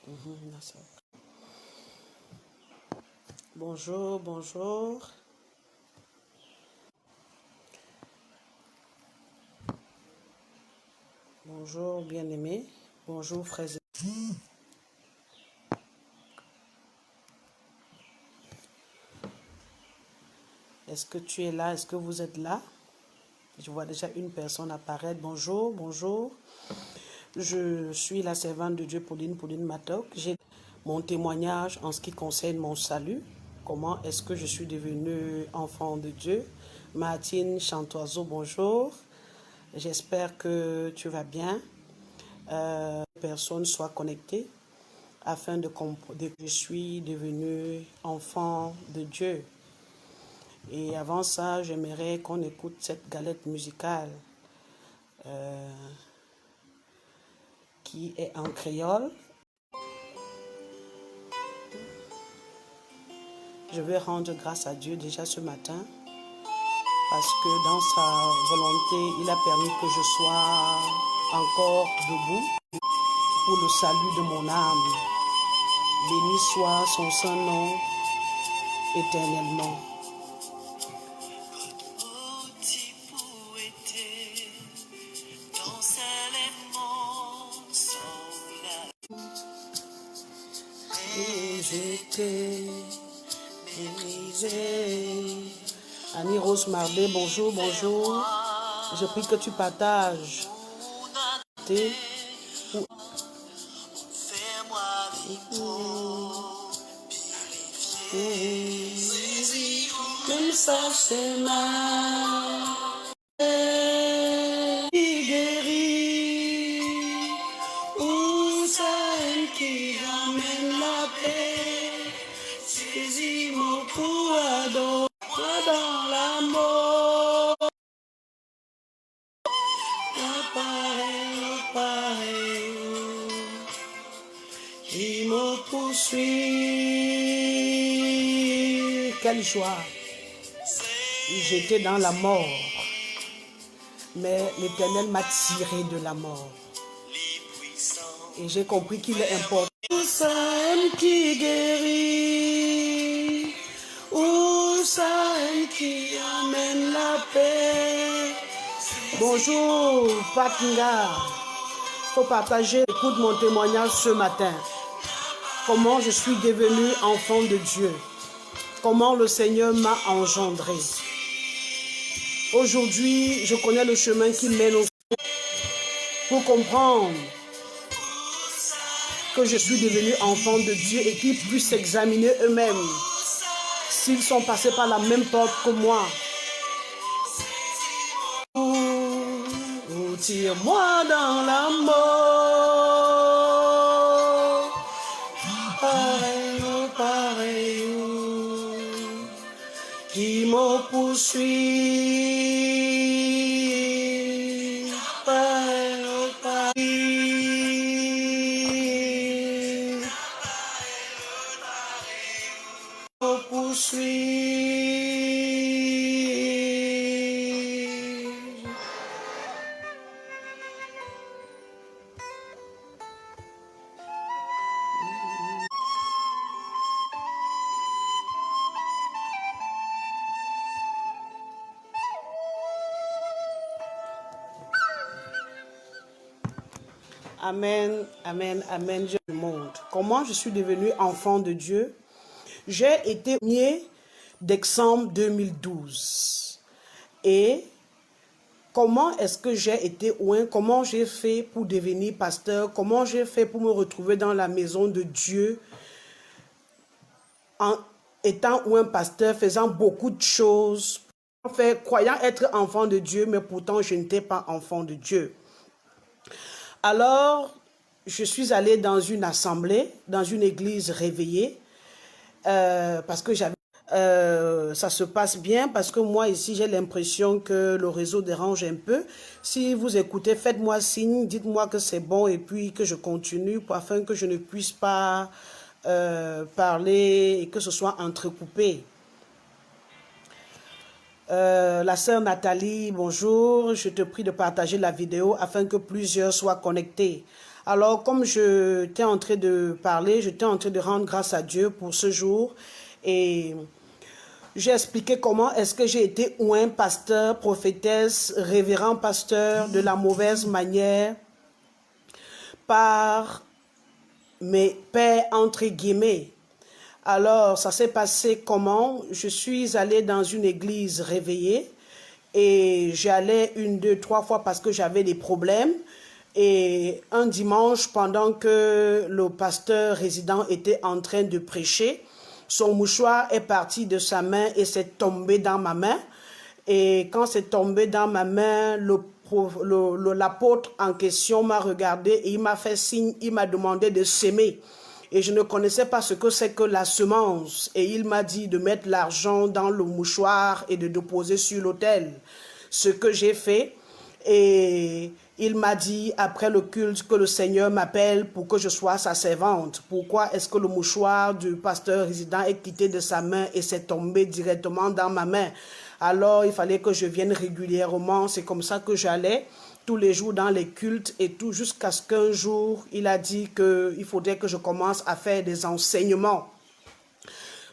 D'accord. Bonjour, bonjour. Bonjour, bien-aimé. Bonjour, frères. Est-ce que tu es là? Est-ce que vous êtes là? Je vois déjà une personne apparaître. Bonjour, bonjour. Je suis la servante de Dieu, Pauline Matok. J'ai mon témoignage en ce qui concerne mon salut. Comment est-ce que je suis devenue enfant de Dieu? Martine Chantoiseau, bonjour. J'espère que tu vas bien. Personne soit connectée afin de comprendre que je suis devenue enfant de Dieu. Et avant ça, j'aimerais qu'on écoute cette galette musicale qui est en créole. Je vais rendre grâce à Dieu déjà ce matin parce que dans sa volonté, il a permis que je sois encore debout pour le salut de mon âme. Béni soit son saint nom éternellement. Annie Rose Mardet, bonjour, bonjour. Je prie que tu partages. Même ça c'est mal. Qui guérit, ou ça qui ramène la paix. Saisis mon pouvoir dans la mort. Pareil, qui me poursuit. Quelle joie! J'étais dans la mort, mais l'Éternel m'a tiré de la mort. Et j'ai compris qu'il est important. Ça qui guérit, ou ça qui amène la paix. Bonjour, Patinga. Faut partager. Écoute mon témoignage ce matin. Comment je suis devenue enfant de Dieu. Comment le Seigneur m'a engendré. Aujourd'hui, je connais le chemin qui mène au pour comprendre que je suis devenu enfant de Dieu et qu'ils puissent s'examiner eux-mêmes s'ils sont passés par la même porte que moi. Tire-moi dans la mort. Pareil, qui me poursuit. Amen, amen, amen, Dieu du monde. Comment je suis devenu enfant de Dieu? J'ai été né décembre 2012. Et comment est-ce que j'ai été oint? Comment j'ai fait pour devenir pasteur? Comment j'ai fait pour me retrouver dans la maison de Dieu en étant un pasteur, faisant beaucoup de choses, croyant être enfant de Dieu, mais pourtant je n'étais pas enfant de Dieu. Alors, je suis allée dans une assemblée, dans une église réveillée, parce que ça se passe bien, parce que moi ici, j'ai l'impression que le réseau dérange un peu. Si vous écoutez, faites-moi signe, dites-moi que c'est bon et puis que je continue, afin que je ne puisse pas parler et que ce soit entrecoupé. La sœur Nathalie, bonjour, je te prie de partager la vidéo afin que plusieurs soient connectés. Alors, comme je t'ai en train de parler, j'étais en train de rendre grâce à Dieu pour ce jour. Et j'ai expliqué comment est-ce que j'ai été oint pasteur, prophétesse, révérend pasteur de la mauvaise manière par mes pères entre guillemets. Alors, ça s'est passé comment? Je suis allée dans une église réveillée et j'allais 1, 2, 3 fois parce que j'avais des problèmes. Et un dimanche, pendant que le pasteur résident était en train de prêcher, son mouchoir est parti de sa main et s'est tombé dans ma main. Et quand c'est tombé dans ma main, l'apôtre en question m'a regardé et il m'a fait signe, il m'a demandé de s'aimer. Et je ne connaissais pas ce que c'est que la semence. Et il m'a dit de mettre l'argent dans le mouchoir et de déposer sur l'autel. Ce que j'ai fait. Et il m'a dit après le culte que le Seigneur m'appelle pour que je sois sa servante. Pourquoi est-ce que le mouchoir du pasteur résident est quitté de sa main et s'est tombé directement dans ma main? Alors il fallait que je vienne régulièrement. C'est comme ça que j'allais tous les jours dans les cultes et tout, jusqu'à ce qu'un jour, il a dit qu'il faudrait que je commence à faire des enseignements.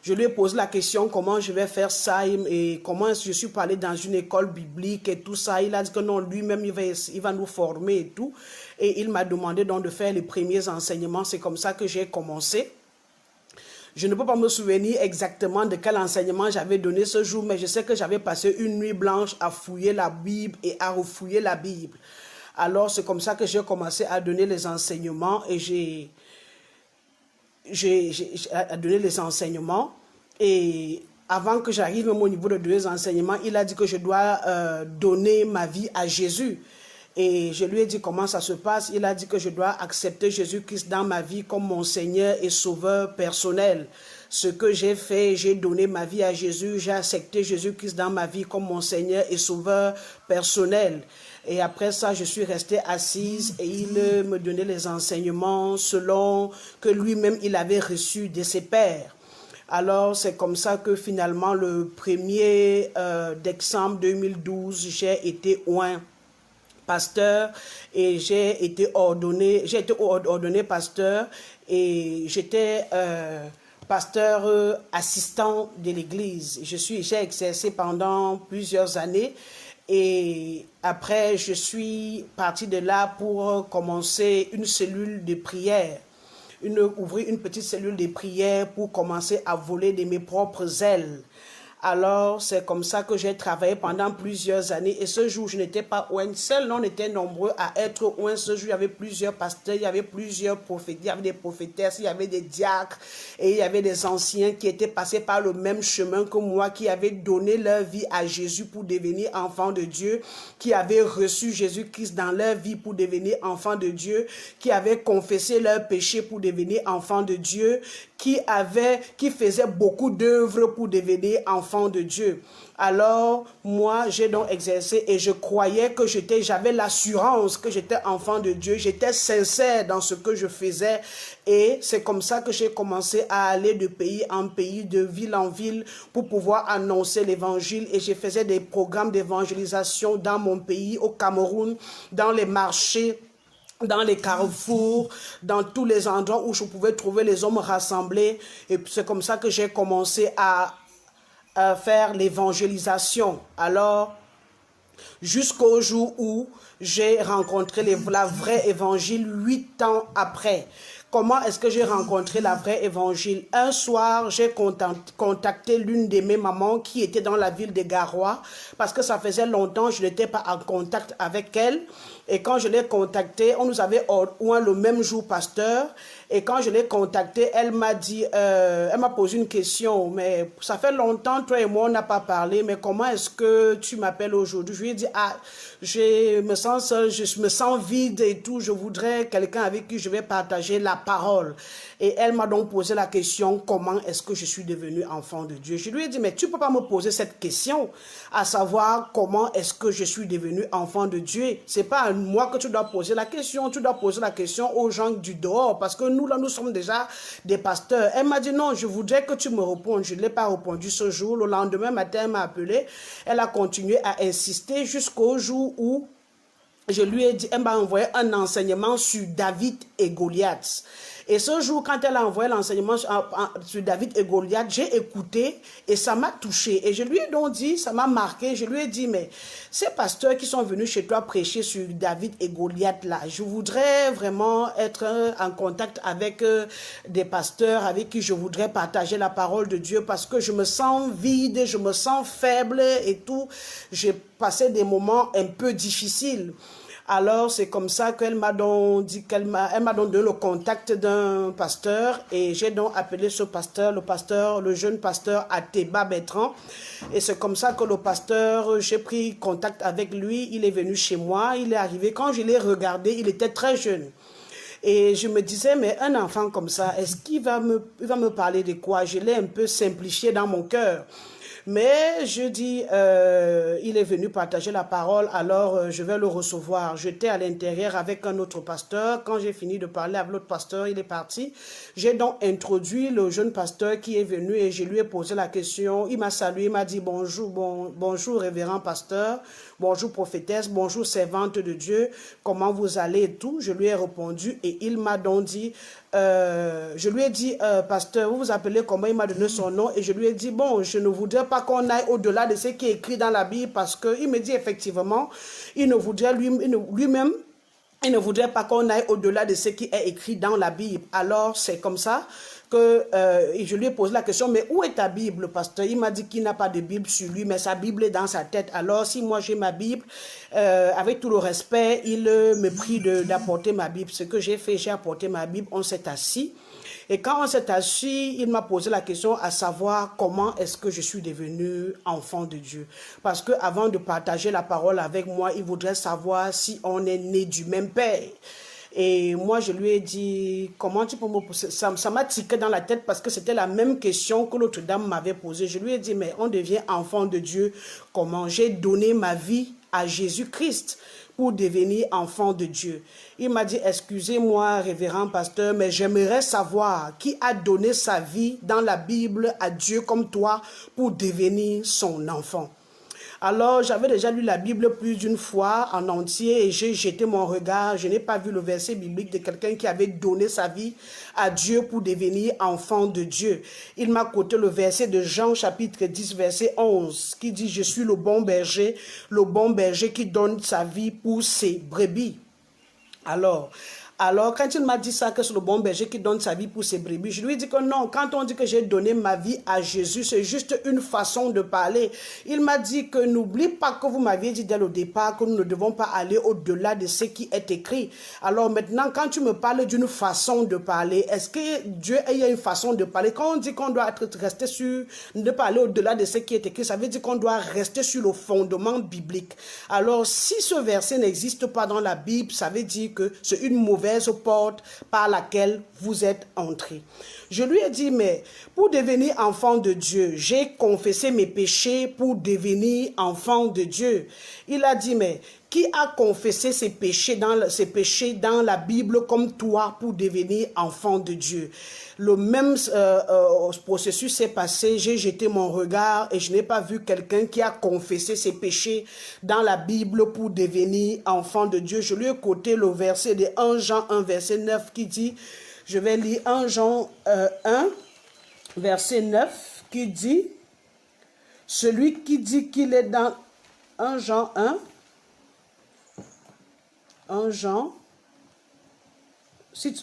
Je lui ai posé la question comment je vais faire ça et comment je suis pas allé dans une école biblique et tout ça. Il a dit que non, lui-même, il va nous former et tout. Et il m'a demandé donc de faire les premiers enseignements. C'est comme ça que j'ai commencé. Je ne peux pas me souvenir exactement de quel enseignement j'avais donné ce jour, mais je sais que j'avais passé une nuit blanche à fouiller la Bible et à refouiller la Bible. Alors, c'est comme ça que j'ai commencé à donner les enseignements et j'ai donné les enseignements. Et avant que j'arrive même au niveau de donner les enseignements, il a dit que je dois donner ma vie à Jésus. Et je lui ai dit comment ça se passe. Il a dit que je dois accepter Jésus-Christ dans ma vie comme mon Seigneur et Sauveur personnel. Ce que j'ai fait, j'ai donné ma vie à Jésus. J'ai accepté Jésus-Christ dans ma vie comme mon Seigneur et Sauveur personnel. Et après ça, je suis restée assise et il me donnait les enseignements selon que lui-même il avait reçu de ses pères. Alors, c'est comme ça que finalement, le 1er décembre 2012, j'ai été oint pasteur et j'ai été ordonné pasteur et j'étais pasteur assistant de l'église. J'ai exercé pendant plusieurs années et après je suis partie de là pour commencer une cellule de prière. Ouvrir une petite cellule de prière pour commencer à voler de mes propres ailes. Alors, c'est comme ça que j'ai travaillé pendant plusieurs années. Et ce jour, je n'étais pas oint seul. On était nombreux à être oint. Ce jour, il y avait plusieurs pasteurs, il y avait plusieurs prophètes, il y avait des prophétesses, il y avait des diacres et il y avait des anciens qui étaient passés par le même chemin que moi, qui avaient donné leur vie à Jésus pour devenir enfants de Dieu, qui avaient reçu Jésus-Christ dans leur vie pour devenir enfants de Dieu, qui avaient confessé leurs péchés pour devenir enfants de Dieu, qui faisaient beaucoup d'œuvres pour devenir enfants de Dieu. Alors, moi, j'ai donc exercé et je croyais que j'avais l'assurance que j'étais enfant de Dieu. J'étais sincère dans ce que je faisais et c'est comme ça que j'ai commencé à aller de pays en pays, de ville en ville pour pouvoir annoncer l'évangile et je faisais des programmes d'évangélisation dans mon pays, au Cameroun, dans les marchés, dans les carrefours, dans tous les endroits où je pouvais trouver les hommes rassemblés. Et c'est comme ça que j'ai commencé à faire l'évangélisation. Alors, jusqu'au jour où j'ai rencontré la vraie évangile 8 ans après. Comment est-ce que j'ai rencontré la vraie évangile? Un soir, j'ai contacté l'une de mes mamans qui était dans la ville de Garoua parce que ça faisait longtemps que je n'étais pas en contact avec elle. Et quand je l'ai contactée, on nous avait oint le même jour pasteur. Et quand je l'ai contactée, elle m'a dit, elle m'a posé une question. Mais ça fait longtemps, toi et moi, on n'a pas parlé. Mais comment est-ce que tu m'appelles aujourd'hui? Je lui ai dit, ah, je me sens seule, je me sens vide et tout. Je voudrais quelqu'un avec qui je vais partager la parole. Et elle m'a donc posé la question, comment est-ce que je suis devenue enfant de Dieu? Je lui ai dit, mais tu ne peux pas me poser cette question, à savoir comment est-ce que je suis devenue enfant de Dieu. Ce n'est pas à moi que tu dois poser la question, tu dois poser la question aux gens du dehors, parce que nous, là, nous sommes déjà des pasteurs. Elle m'a dit, non, je voudrais que tu me répondes. Je ne l'ai pas répondu ce jour. Le lendemain matin, elle m'a appelé. Elle a continué à insister jusqu'au jour où je lui ai dit, elle m'a envoyé un enseignement sur David et Goliath. Et ce jour, quand elle a envoyé l'enseignement sur David et Goliath, j'ai écouté et ça m'a touché. Et je lui ai donc dit, ça m'a marqué, je lui ai dit, mais ces pasteurs qui sont venus chez toi prêcher sur David et Goliath là, je voudrais vraiment être en contact avec des pasteurs avec qui je voudrais partager la parole de Dieu parce que je me sens vide, je me sens faible et tout. J'ai passé des moments un peu difficiles. Alors, c'est comme ça qu'elle m'a donc dit elle m'a donc donné le contact d'un pasteur et j'ai donc appelé ce pasteur, le jeune pasteur Ateba Bertrand. Et c'est comme ça que le pasteur, j'ai pris contact avec lui, il est venu chez moi, il est arrivé. Quand je l'ai regardé, il était très jeune. Et je me disais, mais un enfant comme ça, est-ce qu'il va me parler de quoi? Je l'ai un peu simplifié dans mon cœur. Mais je dis, il est venu partager la parole, alors je vais le recevoir. J'étais à l'intérieur avec un autre pasteur. Quand j'ai fini de parler avec l'autre pasteur, il est parti. J'ai donc introduit le jeune pasteur qui est venu et je lui ai posé la question. Il m'a salué, il m'a dit bonjour, bonjour révérend pasteur, bonjour prophétesse, bonjour servante de Dieu, comment vous allez et tout. Je lui ai répondu et il m'a donc dit, je lui ai dit, pasteur, vous vous appelez comment? Il m'a donné son nom et je lui ai dit, bon, je ne voudrais pas qu'on aille au-delà de ce qui est écrit dans la Bible parce qu'il me dit effectivement, il ne voudrait lui-même, il ne voudrait pas qu'on aille au-delà de ce qui est écrit dans la Bible. Alors, c'est comme ça que je lui ai posé la question, mais où est ta Bible, pasteur? Il m'a dit qu'il n'a pas de Bible sur lui, mais sa Bible est dans sa tête. Alors, si moi j'ai ma Bible, avec tout le respect, il me prie d'apporter ma Bible. Ce que j'ai fait, j'ai apporté ma Bible, on s'est assis. Et quand on s'est assis, il m'a posé la question à savoir comment est-ce que je suis devenu enfant de Dieu. Parce qu'avant de partager la parole avec moi, il voudrait savoir si on est né du même père. Et moi, je lui ai dit, comment tu peux me poser ça? Ça m'a tiqué dans la tête parce que c'était la même question que l'autre dame m'avait posée. Je lui ai dit, mais on devient enfant de Dieu comment? J'ai donné ma vie à Jésus-Christ pour devenir enfant de Dieu. Il m'a dit, excusez-moi, révérend pasteur, mais j'aimerais savoir qui a donné sa vie dans la Bible à Dieu comme toi pour devenir son enfant. Alors, j'avais déjà lu la Bible plus d'une fois en entier et j'ai jeté mon regard. Je n'ai pas vu le verset biblique de quelqu'un qui avait donné sa vie à Dieu pour devenir enfant de Dieu. Il m'a quoté le verset de Jean chapitre 10, verset 11, qui dit « Je suis le bon berger qui donne sa vie pour ses brebis. » Alors, quand il m'a dit ça, que c'est le bon berger qui donne sa vie pour ses brebis, je lui ai dit que non, quand on dit que j'ai donné ma vie à Jésus, c'est juste une façon de parler. Il m'a dit que n'oublie pas que vous m'aviez dit dès le départ que nous ne devons pas aller au-delà de ce qui est écrit. Alors maintenant, quand tu me parles d'une façon de parler, est-ce que Dieu a une façon de parler? Quand on dit qu'on doit rester sur, ne pas aller au-delà de ce qui est écrit, ça veut dire qu'on doit rester sur le fondement biblique. Alors, si ce verset n'existe pas dans la Bible, ça veut dire que c'est une mauvaise porte par laquelle vous êtes entré. Je lui ai dit, mais pour devenir enfant de Dieu, j'ai confessé mes péchés pour devenir enfant de Dieu. Il a dit, mais qui a confessé ses péchés dans la Bible comme toi pour devenir enfant de Dieu? Le même processus s'est passé, j'ai jeté mon regard et je n'ai pas vu quelqu'un qui a confessé ses péchés dans la Bible pour devenir enfant de Dieu. Je lui ai quoté le verset de 1 Jean 1, verset 9 qui dit, je vais lire 1 Jean 1, verset 9 qui dit, celui qui dit qu'il est dans 1 Jean 1 Jean,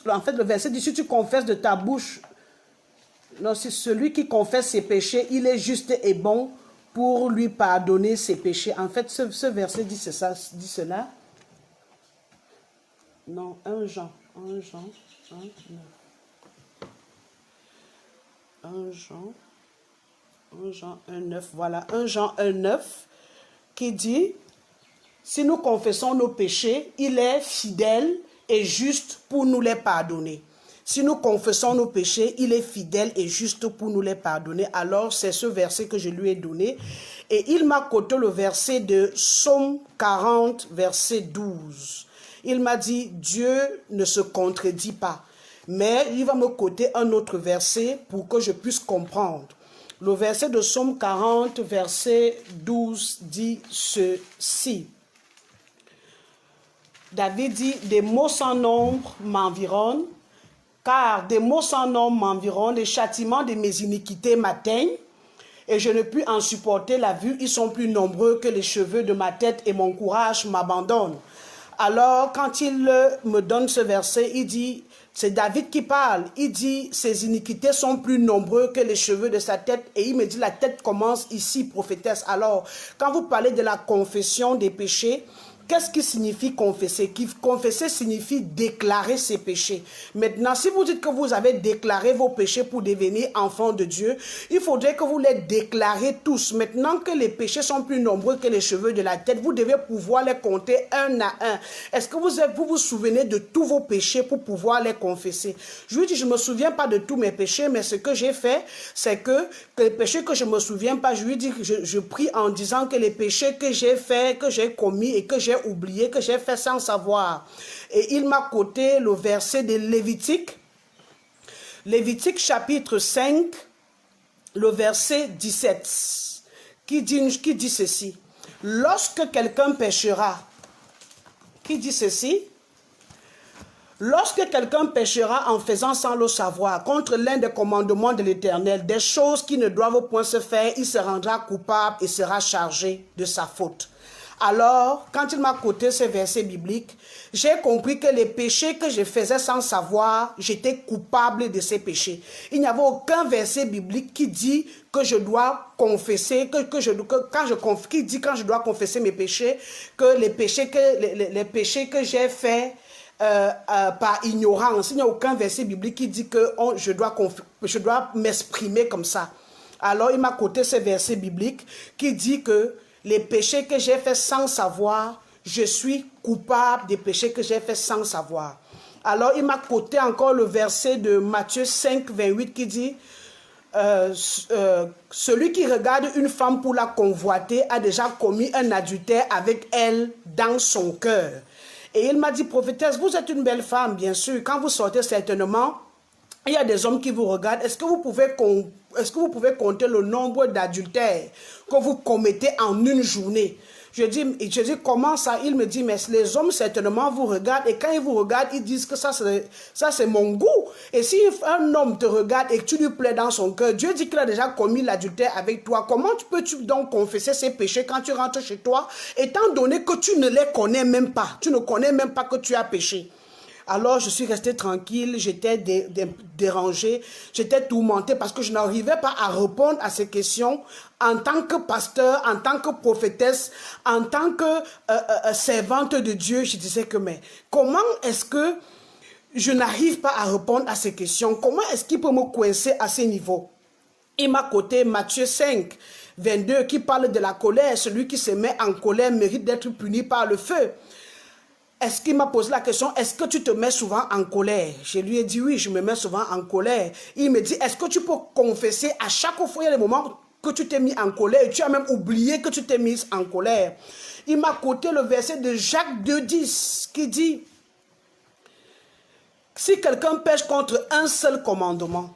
en fait, le verset dit, si tu confesses de ta bouche, non, c'est celui qui confesse ses péchés, il est juste et bon pour lui pardonner ses péchés. En fait, ce verset dit cela. Non, 1 Jean 1, 9. 1 Jean 1, 9, voilà, 1 Jean 1, 9, qui dit, si nous confessons nos péchés, il est fidèle et juste pour nous les pardonner. Si nous confessons nos péchés, il est fidèle et juste pour nous les pardonner. Alors, c'est ce verset que je lui ai donné. Et il m'a quoté le verset de Psaume 40, verset 12. Il m'a dit, Dieu ne se contredit pas. Mais il va me quoter un autre verset pour que je puisse comprendre. Le verset de Psaume 40, verset 12 dit ceci. David dit, des maux sans nombre m'environnent, car des maux sans nombre m'environnent, les châtiments de mes iniquités m'atteignent, et je ne puis en supporter la vue, ils sont plus nombreux que les cheveux de ma tête, et mon courage m'abandonne. Alors, quand il me donne ce verset, il dit, c'est David qui parle, il dit, ses iniquités sont plus nombreux que les cheveux de sa tête, et il me dit, la tête commence ici, prophétesse. Alors, quand vous parlez de la confession des péchés, qu'est-ce qui signifie confesser? Confesser signifie déclarer ses péchés. Maintenant, si vous dites que vous avez déclaré vos péchés pour devenir enfant de Dieu, il faudrait que vous les déclarez tous. Maintenant que les péchés sont plus nombreux que les cheveux de la tête, vous devez pouvoir les compter un à un. Est-ce que vous vous souvenez de tous vos péchés pour pouvoir les confesser? Je lui dis, je ne me souviens pas de tous mes péchés, mais ce que j'ai fait, c'est que les péchés que je ne me souviens pas, je lui dis que je prie en disant que les péchés que j'ai faits, que j'ai commis et que j'ai oublié, que j'ai fait sans savoir. Et il m'a coté le verset de Lévitique. Lévitique chapitre 5, le verset 17, qui dit ceci. Lorsque quelqu'un péchera, qui dit ceci? Lorsque quelqu'un péchera en faisant sans le savoir contre l'un des commandements de l'Éternel, des choses qui ne doivent point se faire, il se rendra coupable et sera chargé de sa faute. Alors, quand il m'a coté ce verset biblique, j'ai compris que les péchés que je faisais sans savoir, j'étais coupable de ces péchés. Il n'y avait aucun verset biblique qui dit que je dois confesser, quand je dois confesser mes péchés, que les péchés que j'ai faits par ignorance. Il n'y a aucun verset biblique qui dit que je dois m'exprimer comme ça. Alors, il m'a coté ce verset biblique qui dit que les péchés que j'ai faits sans savoir, je suis coupable des péchés que j'ai faits sans savoir. Alors, il m'a coté encore le verset de Matthieu 5, 28 qui dit celui qui regarde une femme pour la convoiter a déjà commis un adultère avec elle dans son cœur. Et il m'a dit, prophétesse, vous êtes une belle femme, bien sûr. Quand vous sortez certainement, il y a des hommes qui vous regardent. Est-ce que vous pouvez compter le nombre d'adultères que vous commettez en une journée? Je dis, comment ça? Il me dit, mais les hommes certainement vous regardent et quand ils vous regardent, ils disent que ça c'est mon goût. Et si un homme te regarde et que tu lui plais dans son cœur, Dieu dit qu'il a déjà commis l'adultère avec toi. Comment peux-tu donc confesser ses péchés quand tu rentres chez toi, étant donné que tu ne les connais même pas? Tu ne connais même pas que tu as péché. Alors, je suis restée tranquille, j'étais dérangée, j'étais tourmentée parce que je n'arrivais pas à répondre à ces questions en tant que pasteur, en tant que prophétesse, en tant que servante de Dieu. Je disais que, mais comment est-ce que je n'arrive pas à répondre à ces questions? Comment est-ce qu'il peut me coincer à ce niveau? Il m'a coté Matthieu 5, 22 qui parle de la colère. Celui qui se met en colère mérite d'être puni par le feu. Est-ce qu'il m'a posé la question, est-ce que tu te mets souvent en colère? Je lui ai dit oui, je me mets souvent en colère. Il me dit, est-ce que tu peux confesser à chaque fois, il y a des moments que tu t'es mis en colère et tu as même oublié que tu t'es mis en colère. Il m'a coté le verset de Jacques 2,10 qui dit, si quelqu'un pêche contre un seul commandement,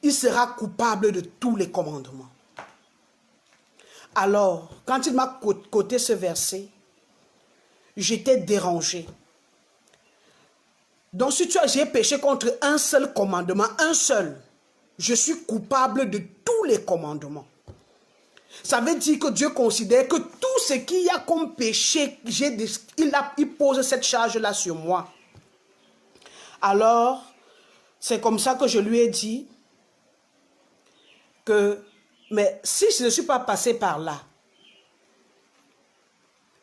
il sera coupable de tous les commandements. Alors, quand il m'a coté ce verset, j'étais dérangée. Donc, si j'ai péché contre un seul commandement, un seul, je suis coupable de tous les commandements. Ça veut dire que Dieu considère que tout ce qu'il y a comme péché, il pose cette charge-là sur moi. Alors, c'est comme ça que je lui ai dit que, mais si je ne suis pas passé par là,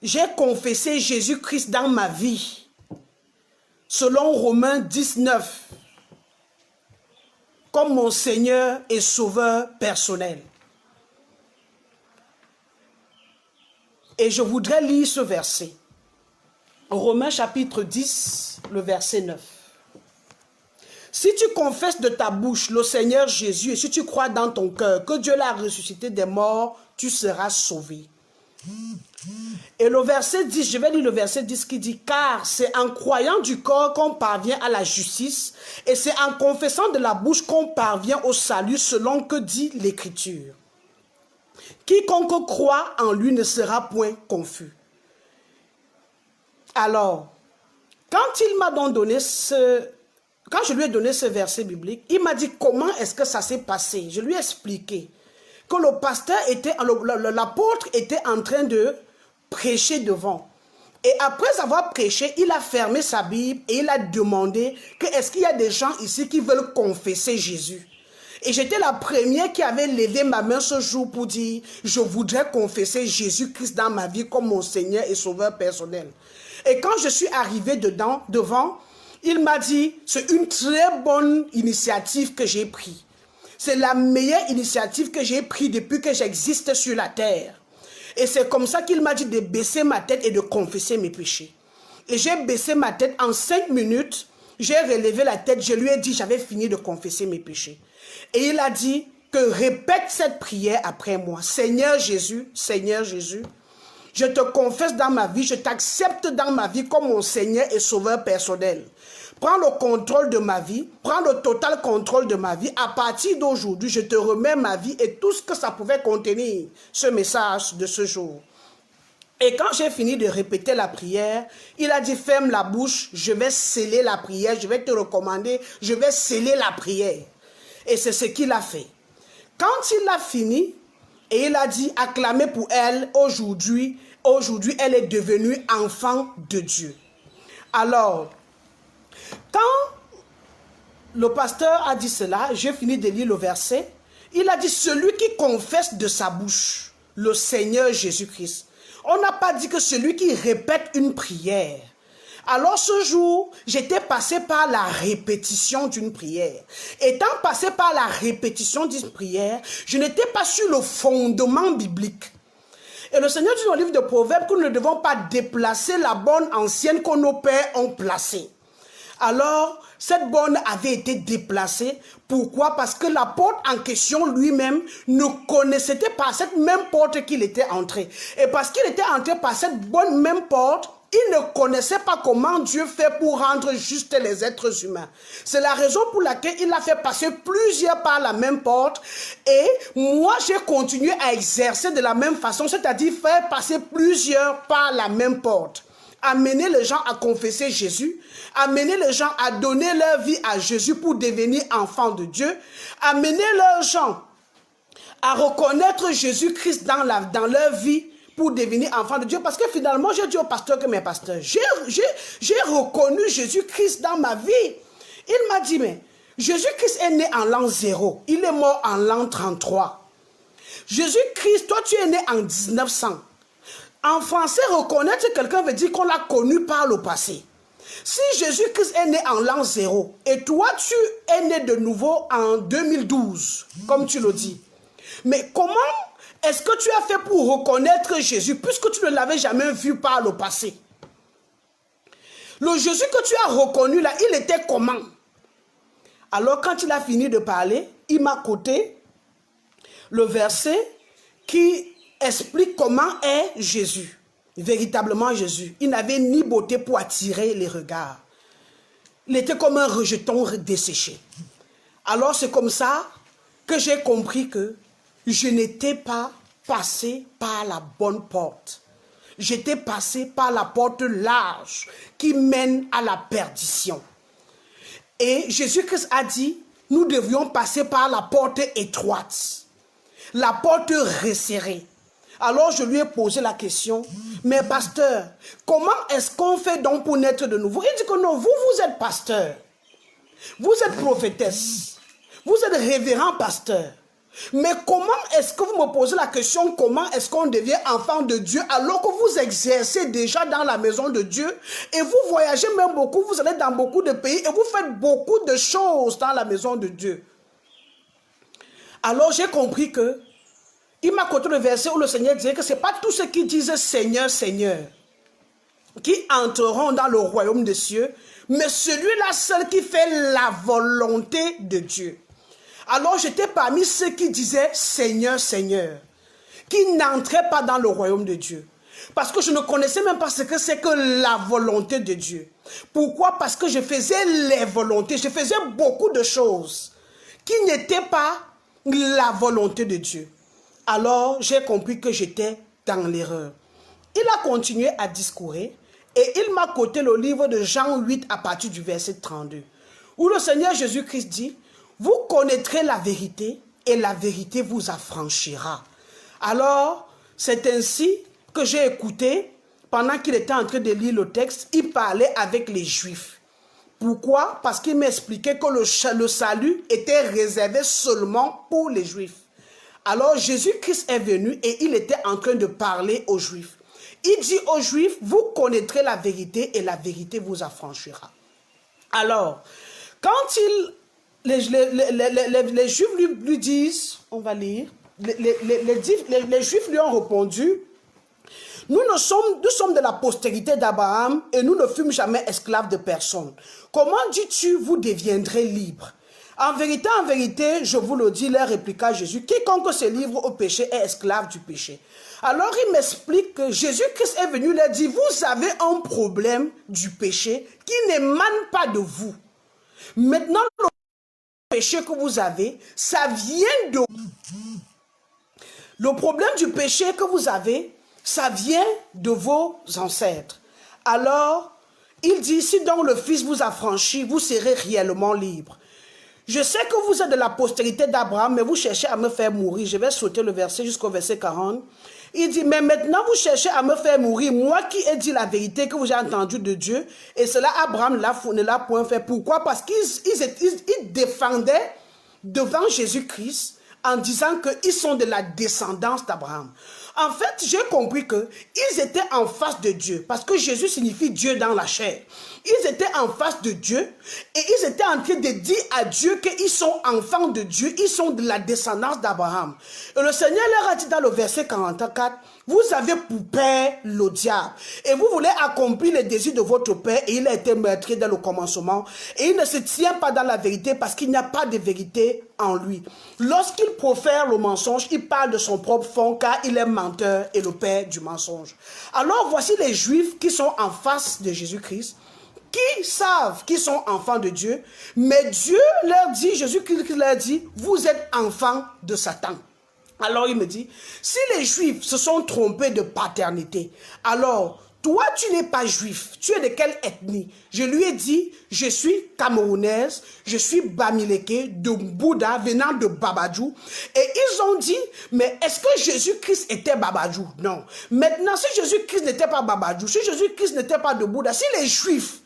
j'ai confessé Jésus-Christ dans ma vie, selon Romains 19, comme mon Seigneur et Sauveur personnel. Et je voudrais lire ce verset. Romains chapitre 10, le verset 9. Si tu confesses de ta bouche le Seigneur Jésus et si tu crois dans ton cœur que Dieu l'a ressuscité des morts, tu seras sauvé. Et le verset 10, je vais lire le verset 10 qui dit, car c'est en croyant du corps qu'on parvient à la justice et c'est en confessant de la bouche qu'on parvient au salut selon que dit« Quiconque croit en lui ne sera point confus. » Alors, quand il m'a donc donné quand je lui ai donné ce verset biblique, il m'a dit comment est-ce que ça s'est passé. Je lui ai expliqué que le pasteur était, l'apôtre était en train de prêcher devant. Et après avoir prêché, il a fermé sa Bible et il a demandé que est-ce qu'il y a des gens ici qui veulent confesser Jésus. Et j'étais la première qui avait levé ma main ce jour pour dire je voudrais confesser Jésus-Christ dans ma vie comme mon Seigneur et Sauveur personnel. Et quand je suis arrivée devant, il m'a dit c'est une très bonne initiative que j'ai prise. C'est la meilleure initiative que j'ai prise depuis que j'existe sur la terre. Et c'est comme ça qu'il m'a dit de baisser ma tête et de confesser mes péchés. Et j'ai baissé ma tête en 5 minutes. J'ai relevé la tête. Je lui ai dit j'avais fini de confesser mes péchés. Et il a dit que répète cette prière après moi. Seigneur Jésus, je te confesse dans ma vie, je t'accepte dans ma vie comme mon Seigneur et Sauveur personnel. Prends le contrôle de ma vie, prends le total contrôle de ma vie. À partir d'aujourd'hui, je te remets ma vie et tout ce que ça pouvait contenir, ce message de ce jour. Et quand j'ai fini de répéter la prière, il a dit ferme la bouche, je vais sceller la prière, je vais te recommander, je vais sceller la prière. Et c'est ce qu'il a fait. Quand il a fini, et il a dit acclamez pour elle, aujourd'hui elle est devenue enfant de Dieu. Alors, quand le pasteur a dit cela, j'ai fini de lire le verset, il a dit celui qui confesse de sa bouche le Seigneur Jésus-Christ. On n'a pas dit que celui qui répète une prière. Alors ce jour, j'étais passé par la répétition d'une prière. Étant passé par la répétition d'une prière, je n'étais pas sur le fondement biblique. Et le Seigneur dit dans le livre de Proverbes que nous ne devons pas déplacer la borne ancienne que nos pères ont placée. Alors, cette borne avait été déplacée. Pourquoi? Parce que l'apôtre en question lui-même ne connaissait pas cette même porte qu'il était entré. Et parce qu'il était entré par cette bonne même porte, il ne connaissait pas comment Dieu fait pour rendre juste les êtres humains. C'est la raison pour laquelle il a fait passer plusieurs par la même porte. Et moi, j'ai continué à exercer de la même façon, c'est-à-dire faire passer plusieurs par la même porte. Amener les gens à confesser Jésus, amener les gens à donner leur vie à Jésus pour devenir enfants de Dieu, amener les gens à reconnaître Jésus-Christ dans leur vie pour devenir enfants de Dieu. Parce que finalement, j'ai dit au pasteur que mes pasteurs, j'ai reconnu Jésus-Christ dans ma vie. Il m'a dit, mais Jésus-Christ est né en l'an 0, il est mort en l'an 33. Jésus-Christ, toi tu es né en 1900. En français, reconnaître quelqu'un veut dire qu'on l'a connu par le passé. Si Jésus-Christ est né en l'an 0 et toi tu es né de nouveau en 2012, comme tu le dis, mais comment est-ce que tu as fait pour reconnaître Jésus puisque tu ne l'avais jamais vu par le passé? Le Jésus que tu as reconnu là, il était comment? Alors quand il a fini de parler, il m'a coté le verset qui explique comment est Jésus, véritablement Jésus. Il n'avait ni beauté pour attirer les regards. Il était comme un rejeton desséché. Alors c'est comme ça que j'ai compris que je n'étais pas passé par la bonne porte. J'étais passé par la porte large qui mène à la perdition. Et Jésus-Christ a dit, nous devions passer par la porte étroite, la porte resserrée. Alors je lui ai posé la question, mais pasteur, comment est-ce qu'on fait donc pour naître de nouveau? Il dit que non, vous êtes pasteur, vous êtes prophétesse, vous êtes révérend pasteur. Mais comment est-ce que vous me posez la question, comment est-ce qu'on devient enfant de Dieu alors que vous exercez déjà dans la maison de Dieu et vous voyagez même beaucoup, vous allez dans beaucoup de pays et vous faites beaucoup de choses dans la maison de Dieu? Alors j'ai compris que il m'a conté le verset où le Seigneur disait que ce n'est pas tous ceux qui disent Seigneur, Seigneur qui entreront dans le royaume des cieux, mais celui-là seul qui fait la volonté de Dieu. Alors j'étais parmi ceux qui disaient Seigneur, Seigneur, qui n'entraient pas dans le royaume de Dieu. Parce que je ne connaissais même pas ce que c'est que la volonté de Dieu. Pourquoi? Parce que je faisais les volontés, je faisais beaucoup de choses qui n'étaient pas la volonté de Dieu. Alors j'ai compris que j'étais dans l'erreur. Il a continué à discourir Et il m'a quoté le livre de Jean 8 à partir du verset 32, où le Seigneur Jésus-Christ dit, « Vous connaîtrez la vérité et la vérité vous affranchira. » Alors, c'est ainsi que j'ai écouté, pendant qu'il était en train de lire le texte, il parlait avec les Juifs. Pourquoi? Parce qu'il m'expliquait que le salut était réservé seulement pour les Juifs. Alors Jésus-Christ est venu et il était en train de parler aux Juifs. Il dit aux Juifs, vous connaîtrez la vérité et la vérité vous affranchira. Alors, quand les Juifs lui disent, on va lire, les Juifs lui ont répondu, nous sommes de la postérité d'Abraham et nous ne fûmes jamais esclaves de personne. Comment dis-tu, vous deviendrez libres? En vérité, je vous le dis, leur répliqua Jésus, quiconque se livre au péché est esclave du péché. Alors il m'explique que Jésus-Christ est venu leur dire, vous avez un problème du péché qui n'émane pas de vous. Maintenant, le péché que vous avez, ça vient de vous. Le problème du péché que vous avez, ça vient de vos ancêtres. Alors, il dit, si donc le Fils vous affranchit, vous serez réellement libre. Je sais que vous êtes de la postérité d'Abraham, mais vous cherchez à me faire mourir. Je vais sauter le verset jusqu'au verset 40. Il dit, mais maintenant vous cherchez à me faire mourir, moi qui ai dit la vérité que vous avez entendue de Dieu, et cela Abraham ne l'a point fait. Pourquoi? Parce qu'ils défendaient devant Jésus-Christ en disant qu'ils sont de la descendance d'Abraham. En fait, j'ai compris qu'ils étaient en face de Dieu, parce que Jésus signifie Dieu dans la chair. Ils étaient en face de Dieu et ils étaient en train de dire à Dieu qu'ils sont enfants de Dieu, ils sont de la descendance d'Abraham. Et le Seigneur leur a dit dans le verset 44, vous avez pour père le diable et vous voulez accomplir les désirs de votre père et il a été meurtrier dès le commencement et il ne se tient pas dans la vérité parce qu'il n'y a pas de vérité en lui. Lorsqu'il profère le mensonge, il parle de son propre fond car il est menteur et le père du mensonge. Alors voici les Juifs qui sont en face de Jésus-Christ, qui savent qu'ils sont enfants de Dieu, mais Dieu leur dit, Jésus-Christ leur dit, vous êtes enfants de Satan. Alors il me dit, si les Juifs se sont trompés de paternité, alors toi tu n'es pas juif, tu es de quelle ethnie? Je lui ai dit, je suis camerounaise, je suis bamileke, de Bouddha, venant de Babadjou. Et ils ont dit, mais est-ce que Jésus-Christ était Babadjou? Non. Maintenant, si Jésus-Christ n'était pas Babadjou, si Jésus-Christ n'était pas de Bouddha, si les Juifs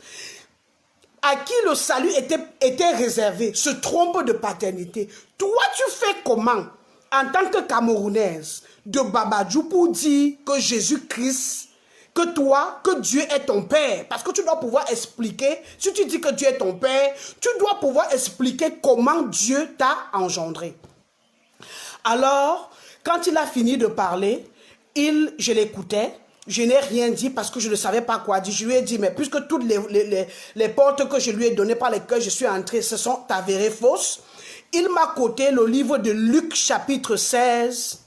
à qui le salut était réservé se trompent de paternité, toi tu fais comment en tant que Camerounaise de Babadjou pour dire que Jésus-Christ, que toi, que Dieu est ton père? Parce que tu dois pouvoir expliquer, si tu dis que Dieu est ton père, tu dois pouvoir expliquer comment Dieu t'a engendré. Alors, quand il a fini de parler, je l'écoutais. Je n'ai rien dit parce que je ne savais pas quoi dire. Je lui ai dit, mais puisque toutes les portes que je lui ai données par lesquelles je suis entré se sont avérées fausses, il m'a quoté le livre de Luc chapitre 16.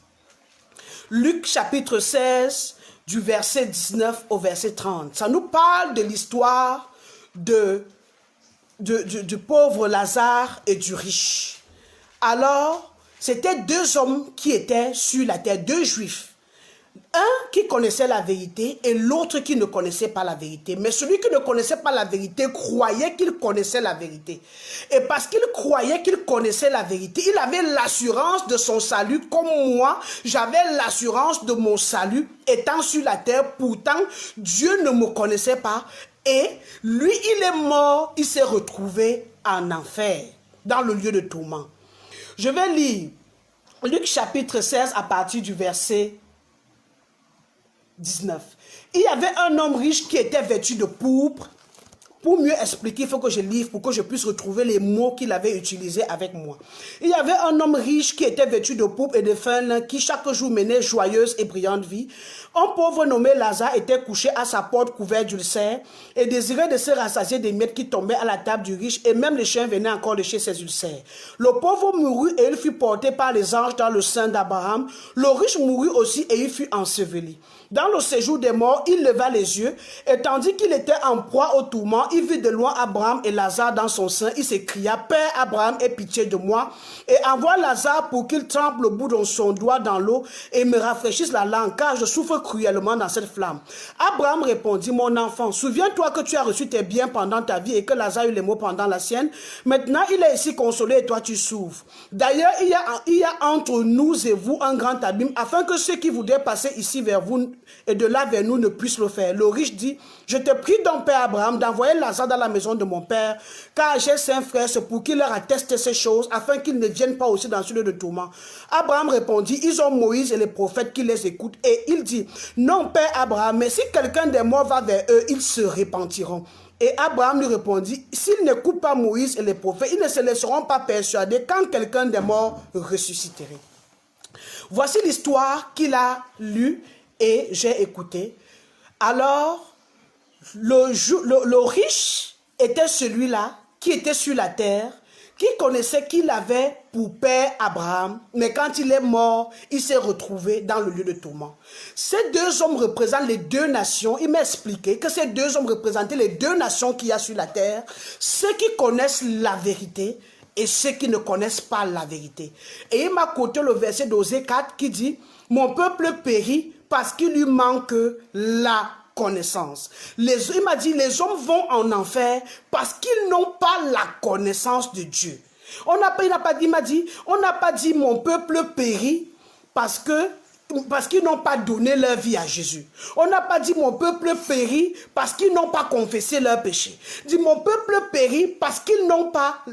Luc chapitre 16, du verset 19 au verset 30. Ça nous parle de l'histoire du pauvre Lazare et du riche. Alors, c'était deux hommes qui étaient sur la terre, deux juifs. Un qui connaissait la vérité et l'autre qui ne connaissait pas la vérité. Mais celui qui ne connaissait pas la vérité croyait qu'il connaissait la vérité. Et parce qu'il croyait qu'il connaissait la vérité, il avait l'assurance de son salut comme moi. J'avais l'assurance de mon salut étant sur la terre. Pourtant, Dieu ne me connaissait pas. Et lui, il est mort. Il s'est retrouvé en enfer, dans le lieu de tourment. Je vais lire Luc chapitre 16 à partir du verset 19. Il y avait un homme riche qui était vêtu de pourpre. Pour mieux expliquer, il faut que je livre pour que je puisse retrouver les mots qu'il avait utilisés avec moi. Il y avait un homme riche qui était vêtu de pourpre et de fin lin, qui chaque jour menait joyeuse et brillante vie. Un pauvre nommé Lazare était couché à sa porte couvert d'ulcères et désirait de se rassasier des miettes qui tombaient à la table du riche, et même les chiens venaient encore lécher ses ulcères. Le pauvre mourut et il fut porté par les anges dans le sein d'Abraham. Le riche mourut aussi et il fut enseveli. Dans le séjour des morts, il leva les yeux et tandis qu'il était en proie au tourment, il vit de loin Abraham et Lazare dans son sein, il s'écria, Père Abraham, aie pitié de moi, et envoie Lazare pour qu'il trempe le bout de son doigt dans l'eau et me rafraîchisse la langue, car je souffre cruellement dans cette flamme. Abraham répondit, mon enfant, souviens-toi que tu as reçu tes biens pendant ta vie et que Lazare eut les maux pendant la sienne. Maintenant, il est ici consolé et toi tu souffres. D'ailleurs, il y a entre nous et vous un grand abîme, afin que ceux qui voudraient passer ici vers vous et de là vers nous ne puissent le faire. Le riche dit, je te prie donc, Père Abraham, d'envoyer Lazare dans la maison de mon père, car j'ai 5 frères, c'est pour qu'il leur atteste ces choses, afin qu'ils ne viennent pas aussi dans ce lieu de tourment. Abraham répondit, ils ont Moïse et les prophètes qui les écoutent. Et il dit, non, Père Abraham, mais si quelqu'un des morts va vers eux, ils se repentiront. Et Abraham lui répondit, s'ils n'écoutent pas Moïse et les prophètes, ils ne se laisseront pas persuader quand quelqu'un des morts ressusciterait. Voici l'histoire qu'il a lue et j'ai écouté. Alors, le riche était celui-là qui était sur la terre, qui connaissait qu'il avait pour père Abraham, mais quand il est mort, il s'est retrouvé dans le lieu de tourment. Ces deux hommes représentent les deux nations. Il m'a expliqué que ces deux hommes représentaient les deux nations qu'il y a sur la terre, ceux qui connaissent la vérité et ceux qui ne connaissent pas la vérité. Et il m'a quoté le verset d'Osée 4 qui dit, mon peuple périt parce qu'il lui manque la connaissance. Il m'a dit, les hommes vont en enfer parce qu'ils n'ont pas la connaissance de Dieu. Il m'a dit, on n'a pas dit mon peuple périt parce qu'ils n'ont pas donné leur vie à Jésus. On n'a pas dit mon peuple périt parce qu'ils n'ont pas confessé leur péché. Dit mon peuple périt parce qu'ils n'ont pas,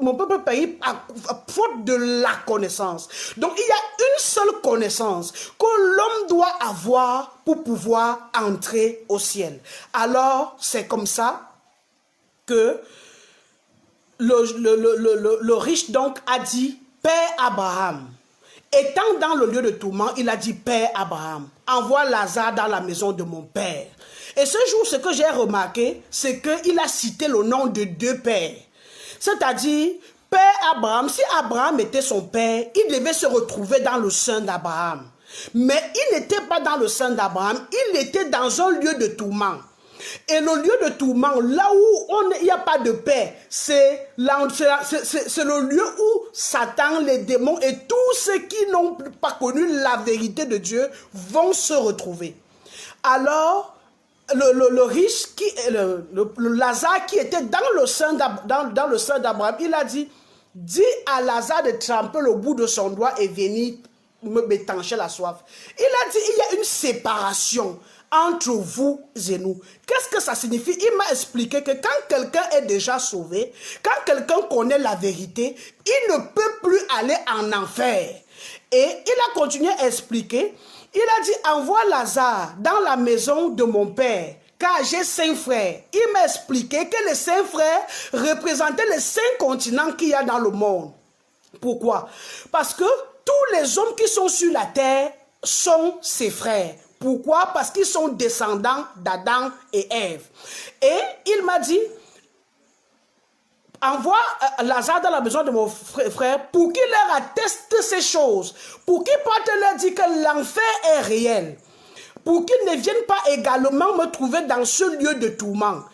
mon peuple périt à faute de la connaissance. Donc il y a une seule connaissance que l'homme doit avoir pour pouvoir entrer au ciel. Alors c'est comme ça que le riche donc a dit, Père Abraham. Étant dans le lieu de tourment, il a dit, Père Abraham, envoie Lazare dans la maison de mon père. Et ce jour, ce que j'ai remarqué, c'est qu'il a cité le nom de deux pères. C'est-à-dire, Père Abraham, si Abraham était son père, il devait se retrouver dans le sein d'Abraham. Mais il n'était pas dans le sein d'Abraham, il était dans un lieu de tourment. Et le lieu de tourment, là où il n'y a pas de paix, c'est le lieu où Satan, les démons et tous ceux qui n'ont pas connu la vérité de Dieu vont se retrouver. Alors, le riche, le Lazare qui était dans le sein d'Abraham, il a dit, dis à Lazare de tremper le bout de son doigt et venir m'étancher la soif. Il a dit, il y a une séparation entre vous et nous. Qu'est-ce que ça signifie? Il m'a expliqué que quand quelqu'un est déjà sauvé, quand quelqu'un connaît la vérité, il ne peut plus aller en enfer. Et il a continué à expliquer, il a dit, envoie Lazare dans la maison de mon père, car j'ai 5 frères. Il m'a expliqué que les 5 frères représentaient les 5 continents qu'il y a dans le monde. Pourquoi? Parce que tous les hommes qui sont sur la terre sont ses frères. Pourquoi? Parce qu'ils sont descendants d'Adam et Ève. Et il m'a dit, envoie Lazare dans la maison de mon frère pour qu'il leur atteste ces choses, pour qu'il puisse leur dire que l'enfer est réel, pour qu'ils ne viennent pas également me trouver dans ce lieu de tourment.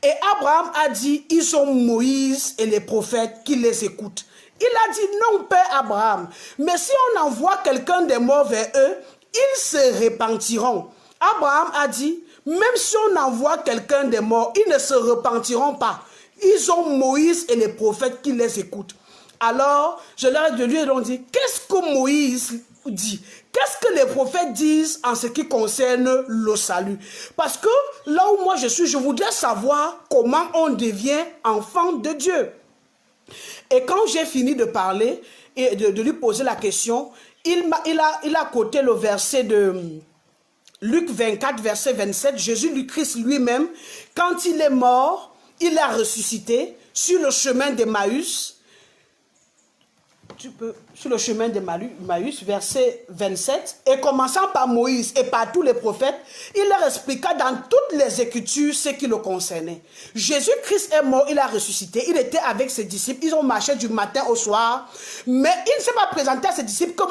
Et Abraham a dit, ils ont Moïse et les prophètes qui les écoutent. Il a dit, non, Père Abraham, mais si on envoie quelqu'un des morts vers eux, ils se repentiront. Abraham a dit, même si on envoie quelqu'un des morts, ils ne se repentiront pas. Ils ont Moïse et les prophètes qui les écoutent. Alors, je lui ai dit, qu'est-ce que Moïse dit? Qu'est-ce que les prophètes disent en ce qui concerne le salut? Parce que là où moi je suis, je voudrais savoir comment on devient enfant de Dieu. Et quand j'ai fini de parler et de lui poser la question, il a quoté le verset de Luc 24, verset 27. Jésus-Christ lui-même, quand il est mort, il a ressuscité sur le chemin d'Emmaüs. Sur le chemin d'Emmaüs, verset 27, et commençant par Moïse et par tous les prophètes, il leur expliqua dans toutes les Écritures ce qui le concernait. Jésus-Christ est mort, il a ressuscité, il était avec ses disciples, ils ont marché du matin au soir, mais il ne s'est pas présenté à ses disciples que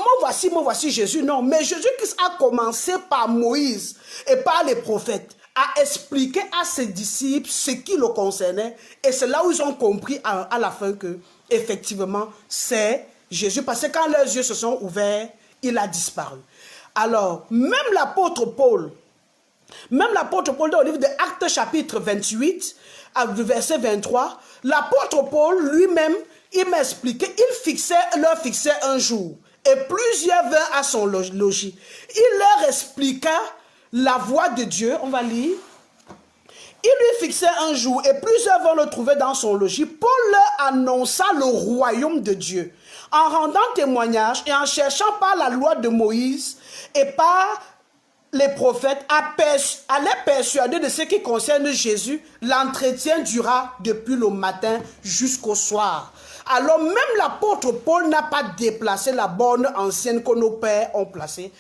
moi voici Jésus, non, mais Jésus-Christ a commencé par Moïse et par les prophètes. a expliqué à ses disciples ce qui le concernait. Et c'est là où ils ont compris à la fin que, effectivement, c'est Jésus. Parce que quand leurs yeux se sont ouverts, il a disparu. Alors, même l'apôtre Paul, dans le livre de Actes chapitre 28, verset 23, l'apôtre Paul lui-même, il m'a expliqué, leur fixait un jour. Et plusieurs vinrent à son logis. Il leur expliqua la voix de Dieu. On va lire. Il lui fixait un jour et plusieurs vont le trouver dans son logis. Paul leur annonça le royaume de Dieu en rendant témoignage et en cherchant par la loi de Moïse et par les prophètes à les persuader de ce qui concerne Jésus. L'entretien dura depuis le matin jusqu'au soir. Alors même l'apôtre Paul n'a pas déplacé la borne ancienne que nos pères ont placée.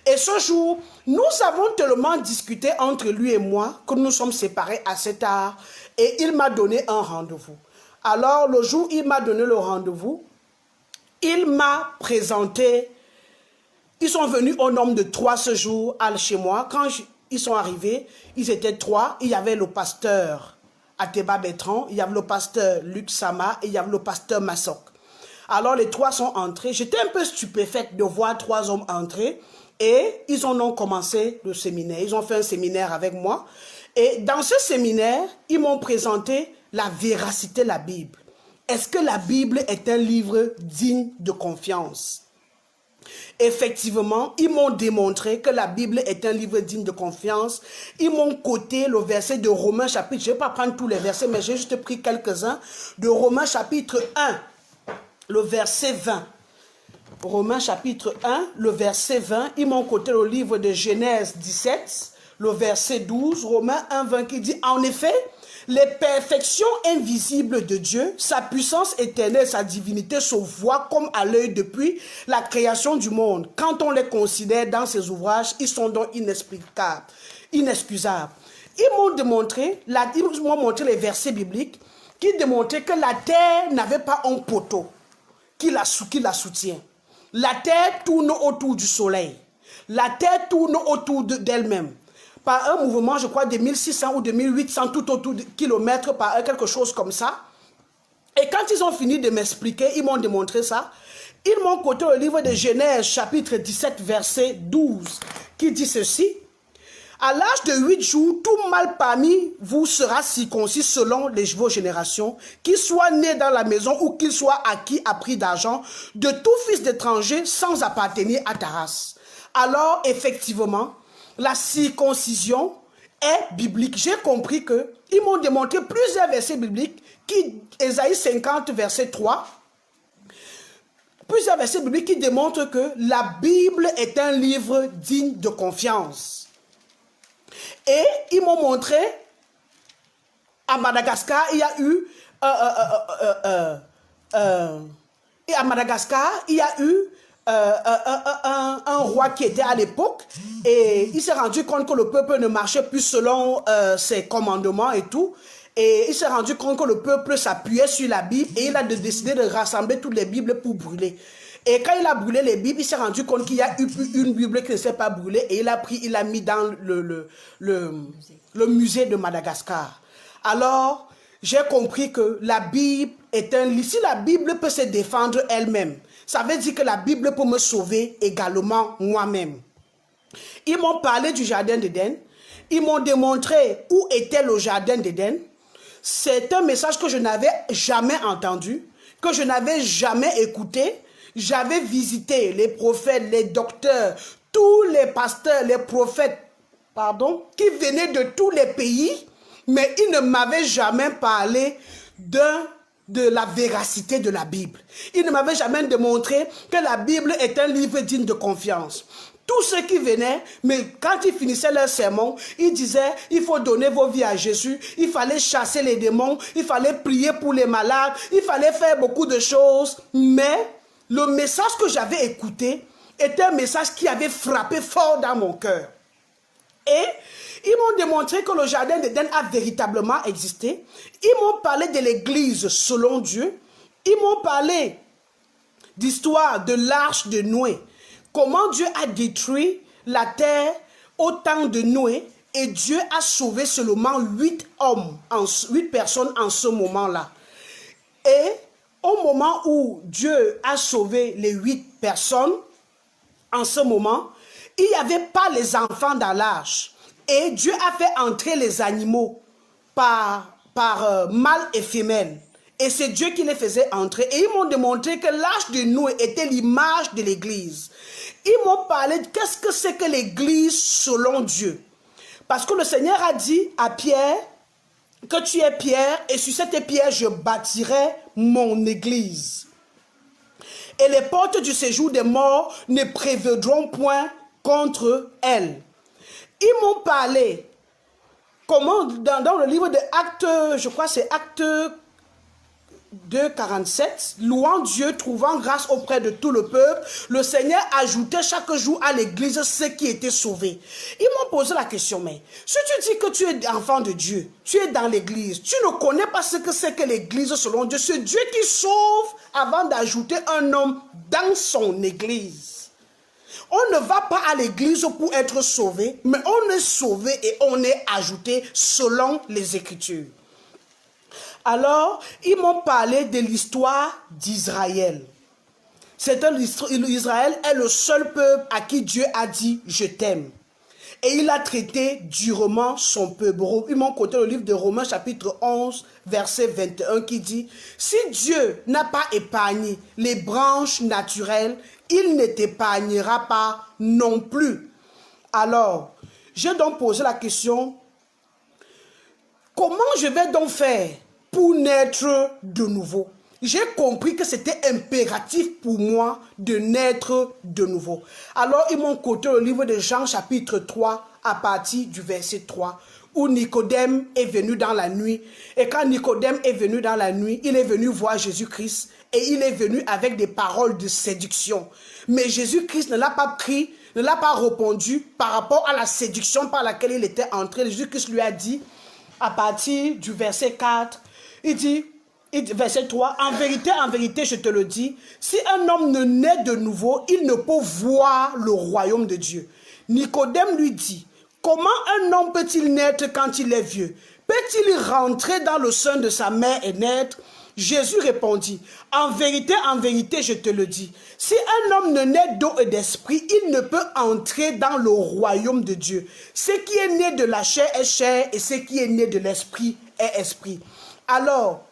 Et ce jour, nous avons tellement discuté entre lui et moi que nous sommes séparés à cette heure et il m'a donné un rendez-vous. Alors le jour où il m'a donné le rendez-vous, il m'a présenté. Ils sont venus au nombre de 3 ce jour chez moi. Quand ils sont arrivés, ils étaient 3. Il y avait le pasteur Ateba Bertrand, il y avait le pasteur Luc Sama et il y avait le pasteur Massok. Alors les 3 sont entrés. J'étais un peu stupéfaite de voir 3 hommes entrer et ils ont commencé le séminaire. Ils ont fait un séminaire avec moi. Et dans ce séminaire, ils m'ont présenté la véracité de la Bible. Est-ce que la Bible est un livre digne de confiance? Effectivement, ils m'ont démontré que la Bible est un livre digne de confiance. Ils m'ont coté le verset de Romains chapitre, je ne vais pas prendre tous les versets, mais j'ai juste pris quelques-uns, de Romains chapitre 1, le verset 20. Romains chapitre 1, le verset 20, ils m'ont coté le livre de Genèse 17, le verset 12, Romains 1, 20, qui dit, en effet, les perfections invisibles de Dieu, sa puissance éternelle, sa divinité se voient comme à l'œil depuis la création du monde. Quand on les considère dans ses ouvrages, ils sont donc inexplicables, inexcusables. Ils m'ont montré les versets bibliques qui démontraient que la terre n'avait pas un poteau qui la soutient. La terre tourne autour du soleil. La terre tourne autour d'elle-même. Par un mouvement, je crois, de 1600 ou de 1800 tout autour de kilomètres par heure, quelque chose comme ça. Et quand ils ont fini de m'expliquer, ils m'ont démontré ça. Ils m'ont coté le livre de Genèse, chapitre 17, verset 12, qui dit ceci. À l'âge de 8 jours, tout mâle parmi vous sera circoncis selon vos générations, qu'il soit né dans la maison ou qu'il soit acquis à prix d'argent, de tout fils d'étranger sans appartenir à ta race. Alors, effectivement, la circoncision est biblique. J'ai compris qu'ils m'ont démontré plusieurs versets bibliques, Ésaïe 50, verset 3, plusieurs versets bibliques qui démontrent que la Bible est un livre digne de confiance. Et ils m'ont montré, à Madagascar, il y a eu, un roi qui était à l'époque et il s'est rendu compte que le peuple ne marchait plus selon ses commandements et tout. Et il s'est rendu compte que le peuple s'appuyait sur la Bible et il a décidé de rassembler toutes les Bibles pour brûler. Et quand il a brûlé les Bibles, il s'est rendu compte qu'il y a eu une Bible qui ne s'est pas brûlée et il l'a mis dans le musée de Madagascar. Alors, j'ai compris que la Bible est un livre. Si la Bible peut se défendre elle-même, ça veut dire que la Bible peut me sauver également moi-même. Ils m'ont parlé du jardin d'Éden. Ils m'ont démontré où était le jardin d'Éden. C'est un message que je n'avais jamais entendu, que je n'avais jamais écouté. J'avais visité les prophètes, les docteurs, tous les pasteurs, les prophètes, qui venaient de tous les pays, mais ils ne m'avaient jamais parlé de la véracité de la Bible. Ils ne m'avaient jamais démontré que la Bible est un livre digne de confiance. Tous ceux qui venaient, mais quand ils finissaient leur sermon, ils disaient, il faut donner vos vies à Jésus, il fallait chasser les démons, il fallait prier pour les malades, il fallait faire beaucoup de choses, mais le message que j'avais écouté était un message qui avait frappé fort dans mon cœur. Et ils m'ont démontré que le jardin d'Éden a véritablement existé. Ils m'ont parlé de l'église selon Dieu. Ils m'ont parlé d'histoire de l'arche de Noé. Comment Dieu a détruit la terre au temps de Noé Et Dieu a sauvé seulement 8 hommes, 8 personnes en ce moment-là. Et au moment où Dieu a sauvé les 8 personnes, en ce moment, il n'y avait pas les enfants dans l'arche. Et Dieu a fait entrer les animaux par mâle et femelle. Et c'est Dieu qui les faisait entrer. Et ils m'ont démontré que l'arche de Noé était l'image de l'église. Ils m'ont parlé de qu'est-ce que c'est que l'église selon Dieu. Parce que le Seigneur a dit à Pierre que tu es Pierre et sur cette pierre je bâtirai mon église. Et les portes du séjour des morts ne prévaudront point contre elle. Ils m'ont parlé comment dans le livre de Actes, je crois c'est Actes 2, 47, louant Dieu, trouvant grâce auprès de tout le peuple, le Seigneur ajoutait chaque jour à l'église ceux qui étaient sauvés. Ils m'ont posé la question, mais si tu dis que tu es enfant de Dieu, tu es dans l'église, tu ne connais pas ce que c'est que l'église selon Dieu, c'est Dieu qui sauve avant d'ajouter un homme dans son église. On ne va pas à l'église pour être sauvé, mais on est sauvé et on est ajouté selon les Écritures. Alors, ils m'ont parlé de l'histoire d'Israël. Israël est le seul peuple à qui Dieu a dit « je t'aime ». Et il a traité durement son peuple. Ils m'ont quoté le livre de Romains chapitre 11, verset 21 qui dit « Si Dieu n'a pas épargné les branches naturelles, il ne t'épargnera pas non plus. » Alors, j'ai donc posé la question, comment je vais donc faire pour naître de nouveau? J'ai compris que c'était impératif pour moi de naître de nouveau. Alors, ils m'ont quoté le livre de Jean chapitre 3 à partir du verset 3 où Nicodème est venu dans la nuit. Et quand Nicodème est venu dans la nuit, il est venu voir Jésus-Christ et il est venu avec des paroles de séduction. Mais Jésus-Christ ne l'a pas pris, ne l'a pas répondu par rapport à la séduction par laquelle il était entré. Jésus-Christ lui a dit, à partir du verset 4, il dit, verset 3, en vérité, je te le dis, si un homme ne naît de nouveau, il ne peut voir le royaume de Dieu. Nicodème lui dit, comment un homme peut-il naître quand il est vieux? Peut-il rentrer dans le sein de sa mère et naître? Jésus répondit, en vérité, je te le dis, si un homme ne naît d'eau et d'esprit, il ne peut entrer dans le royaume de Dieu. Ce qui est né de la chair est chair et ce qui est né de l'esprit est esprit. Alors,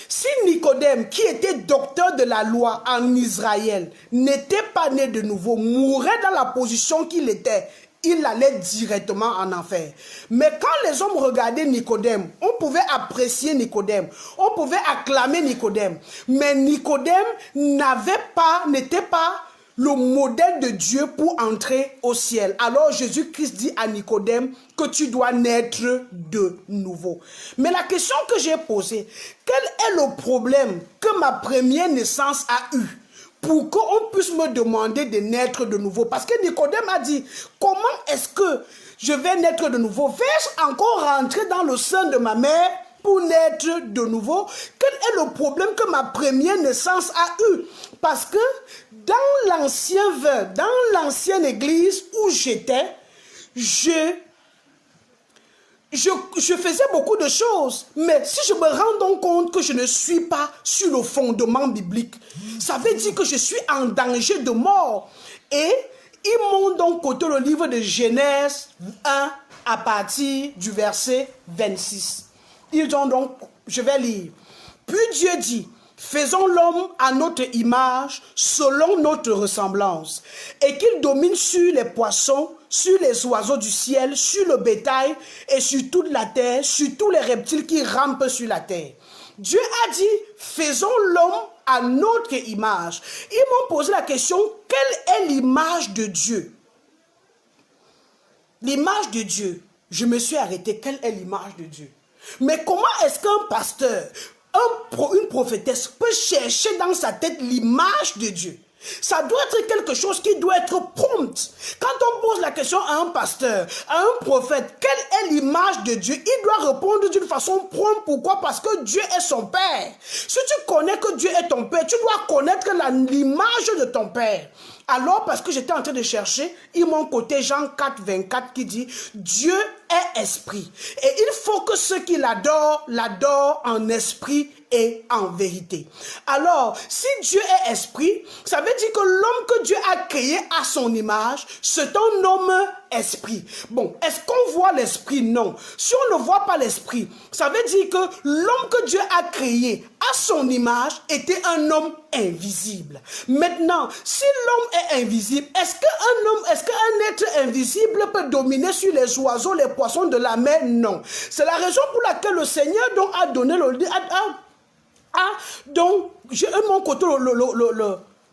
si Nicodème, qui était docteur de la loi en Israël, n'était pas né de nouveau, mourait dans la position qu'il était, il allait directement en enfer. Mais quand les hommes regardaient Nicodème, on pouvait apprécier Nicodème, on pouvait acclamer Nicodème. Mais Nicodème n'était pas le modèle de Dieu pour entrer au ciel. Alors Jésus-Christ dit à Nicodème que tu dois naître de nouveau. Mais la question que j'ai posée, quel est le problème que ma première naissance a eu pour qu'on puisse me demander de naître de nouveau? Parce que Nicodème a dit, comment est-ce que je vais naître de nouveau? Vais-je encore rentrer dans le sein de ma mère pour naître de nouveau? Quel est le problème que ma première naissance a eu? Parce que dans l'ancienne église où j'étais, je faisais beaucoup de choses, mais si je me rends donc compte que je ne suis pas sur le fondement biblique, ça veut dire que je suis en danger de mort. Et ils m'ont donc quoté le livre de Genèse 1 à partir du verset 26. Ils ont donc, je vais lire. Puis Dieu dit, faisons l'homme à notre image, selon notre ressemblance, et qu'il domine sur les poissons, sur les oiseaux du ciel, sur le bétail et sur toute la terre, sur tous les reptiles qui rampent sur la terre. Dieu a dit, faisons l'homme à notre image. Ils m'ont posé la question, quelle est l'image de Dieu? L'image de Dieu. Je me suis arrêté, quelle est l'image de Dieu? Mais comment est-ce qu'un pasteur, une prophétesse peut chercher dans sa tête l'image de Dieu? Ça doit être quelque chose qui doit être prompt. Quand on pose la question à un pasteur, à un prophète, quelle est l'image de Dieu? Il doit répondre d'une façon prompte. Pourquoi? Parce que Dieu est son Père. Si tu connais que Dieu est ton Père, tu dois connaître l'image de ton Père. Alors, parce que j'étais en train de chercher, ils m'ont coté Jean 4, 24 qui dit « Dieu est esprit. Et il faut que ceux qui l'adorent, l'adorent en esprit et en vérité. » Alors, si Dieu est esprit, ça veut dire que l'homme que Dieu a créé à son image, c'est un homme esprit. Bon, est-ce qu'on voit l'esprit? Non. Si on ne voit pas l'esprit, ça veut dire que l'homme que Dieu a créé à son image était un homme invisible. Maintenant, si l'homme est invisible, est-ce qu'un être invisible peut dominer sur les oiseaux, les poissons de la mer? Non. C'est la raison pour laquelle le Seigneur donc a donné donc, j'ai mon côté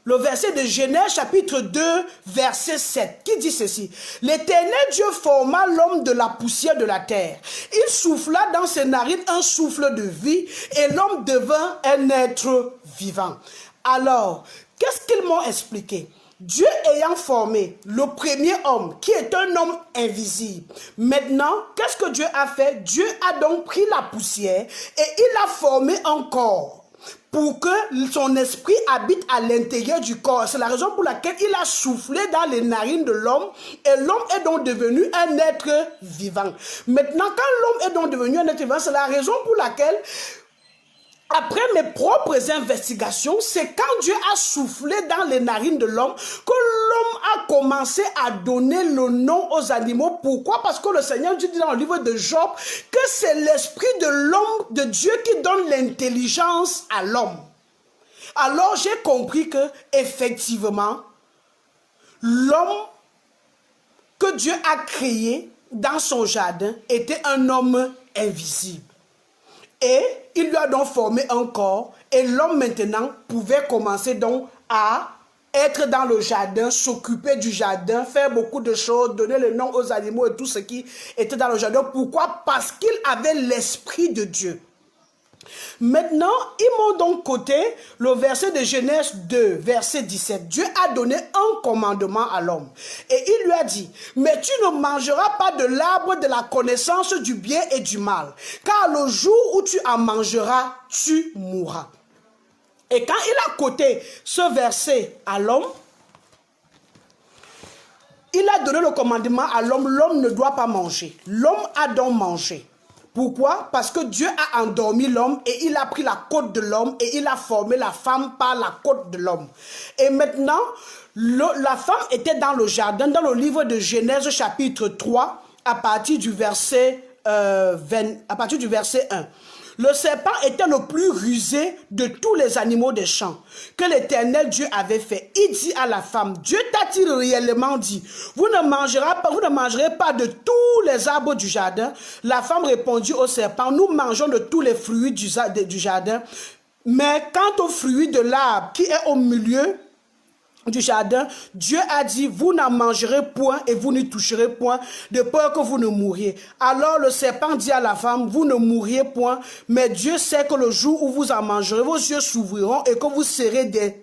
le verset de Genèse chapitre 2 verset 7 qui dit ceci: l'Éternel Dieu forma l'homme de la poussière de la terre. Il souffla dans ses narines un souffle de vie et l'homme devint un être vivant. Alors, qu'est-ce qu'ils m'ont expliqué? Dieu ayant formé le premier homme qui est un homme invisible. Maintenant, qu'est-ce que Dieu a fait? Dieu a donc pris la poussière et il a formé un corps pour que son esprit habite à l'intérieur du corps. C'est la raison pour laquelle il a soufflé dans les narines de l'homme et l'homme est donc devenu un être vivant. Maintenant, quand l'homme est donc devenu un être vivant, c'est la raison pour laquelle, après mes propres investigations, c'est quand Dieu a soufflé dans les narines de l'homme que l'homme a commencé à donner le nom aux animaux. Pourquoi? Parce que le Seigneur Dieu dit dans le livre de Job que c'est l'esprit de l'homme, de Dieu, qui donne l'intelligence à l'homme. Alors j'ai compris que effectivement, l'homme que Dieu a créé dans son jardin était un homme invisible. Et il lui a donc formé un corps et l'homme maintenant pouvait commencer donc à être dans le jardin, s'occuper du jardin, faire beaucoup de choses, donner le nom aux animaux et tout ce qui était dans le jardin. Pourquoi? Parce qu'il avait l'esprit de Dieu. Maintenant, ils m'ont donc coté le verset de Genèse 2, verset 17. Dieu a donné un commandement à l'homme. Et il lui a dit, mais tu ne mangeras pas de l'arbre de la connaissance du bien et du mal, car le jour où tu en mangeras, tu mourras. Et quand il a coté ce verset à l'homme, il a donné le commandement à l'homme, l'homme ne doit pas manger. L'homme a donc mangé. Pourquoi? Parce que Dieu a endormi l'homme et il a pris la côte de l'homme et il a formé la femme par la côte de l'homme. Et maintenant, la femme était dans le jardin, dans le livre de Genèse chapitre 3, à partir du verset 1. Le serpent était le plus rusé de tous les animaux des champs que l'Éternel Dieu avait fait. Il dit à la femme, Dieu t'a-t-il réellement dit, vous ne mangerez pas de tous les arbres du jardin? La femme répondit au serpent, nous mangeons de tous les fruits du jardin, mais quant aux fruits de l'arbre qui est au milieu du jardin, Dieu a dit, vous n'en mangerez point et vous n'y toucherez point, de peur que vous ne mouriez. Alors le serpent dit à la femme, vous ne mourriez point, mais Dieu sait que le jour où vous en mangerez, vos yeux s'ouvriront et que vous serez des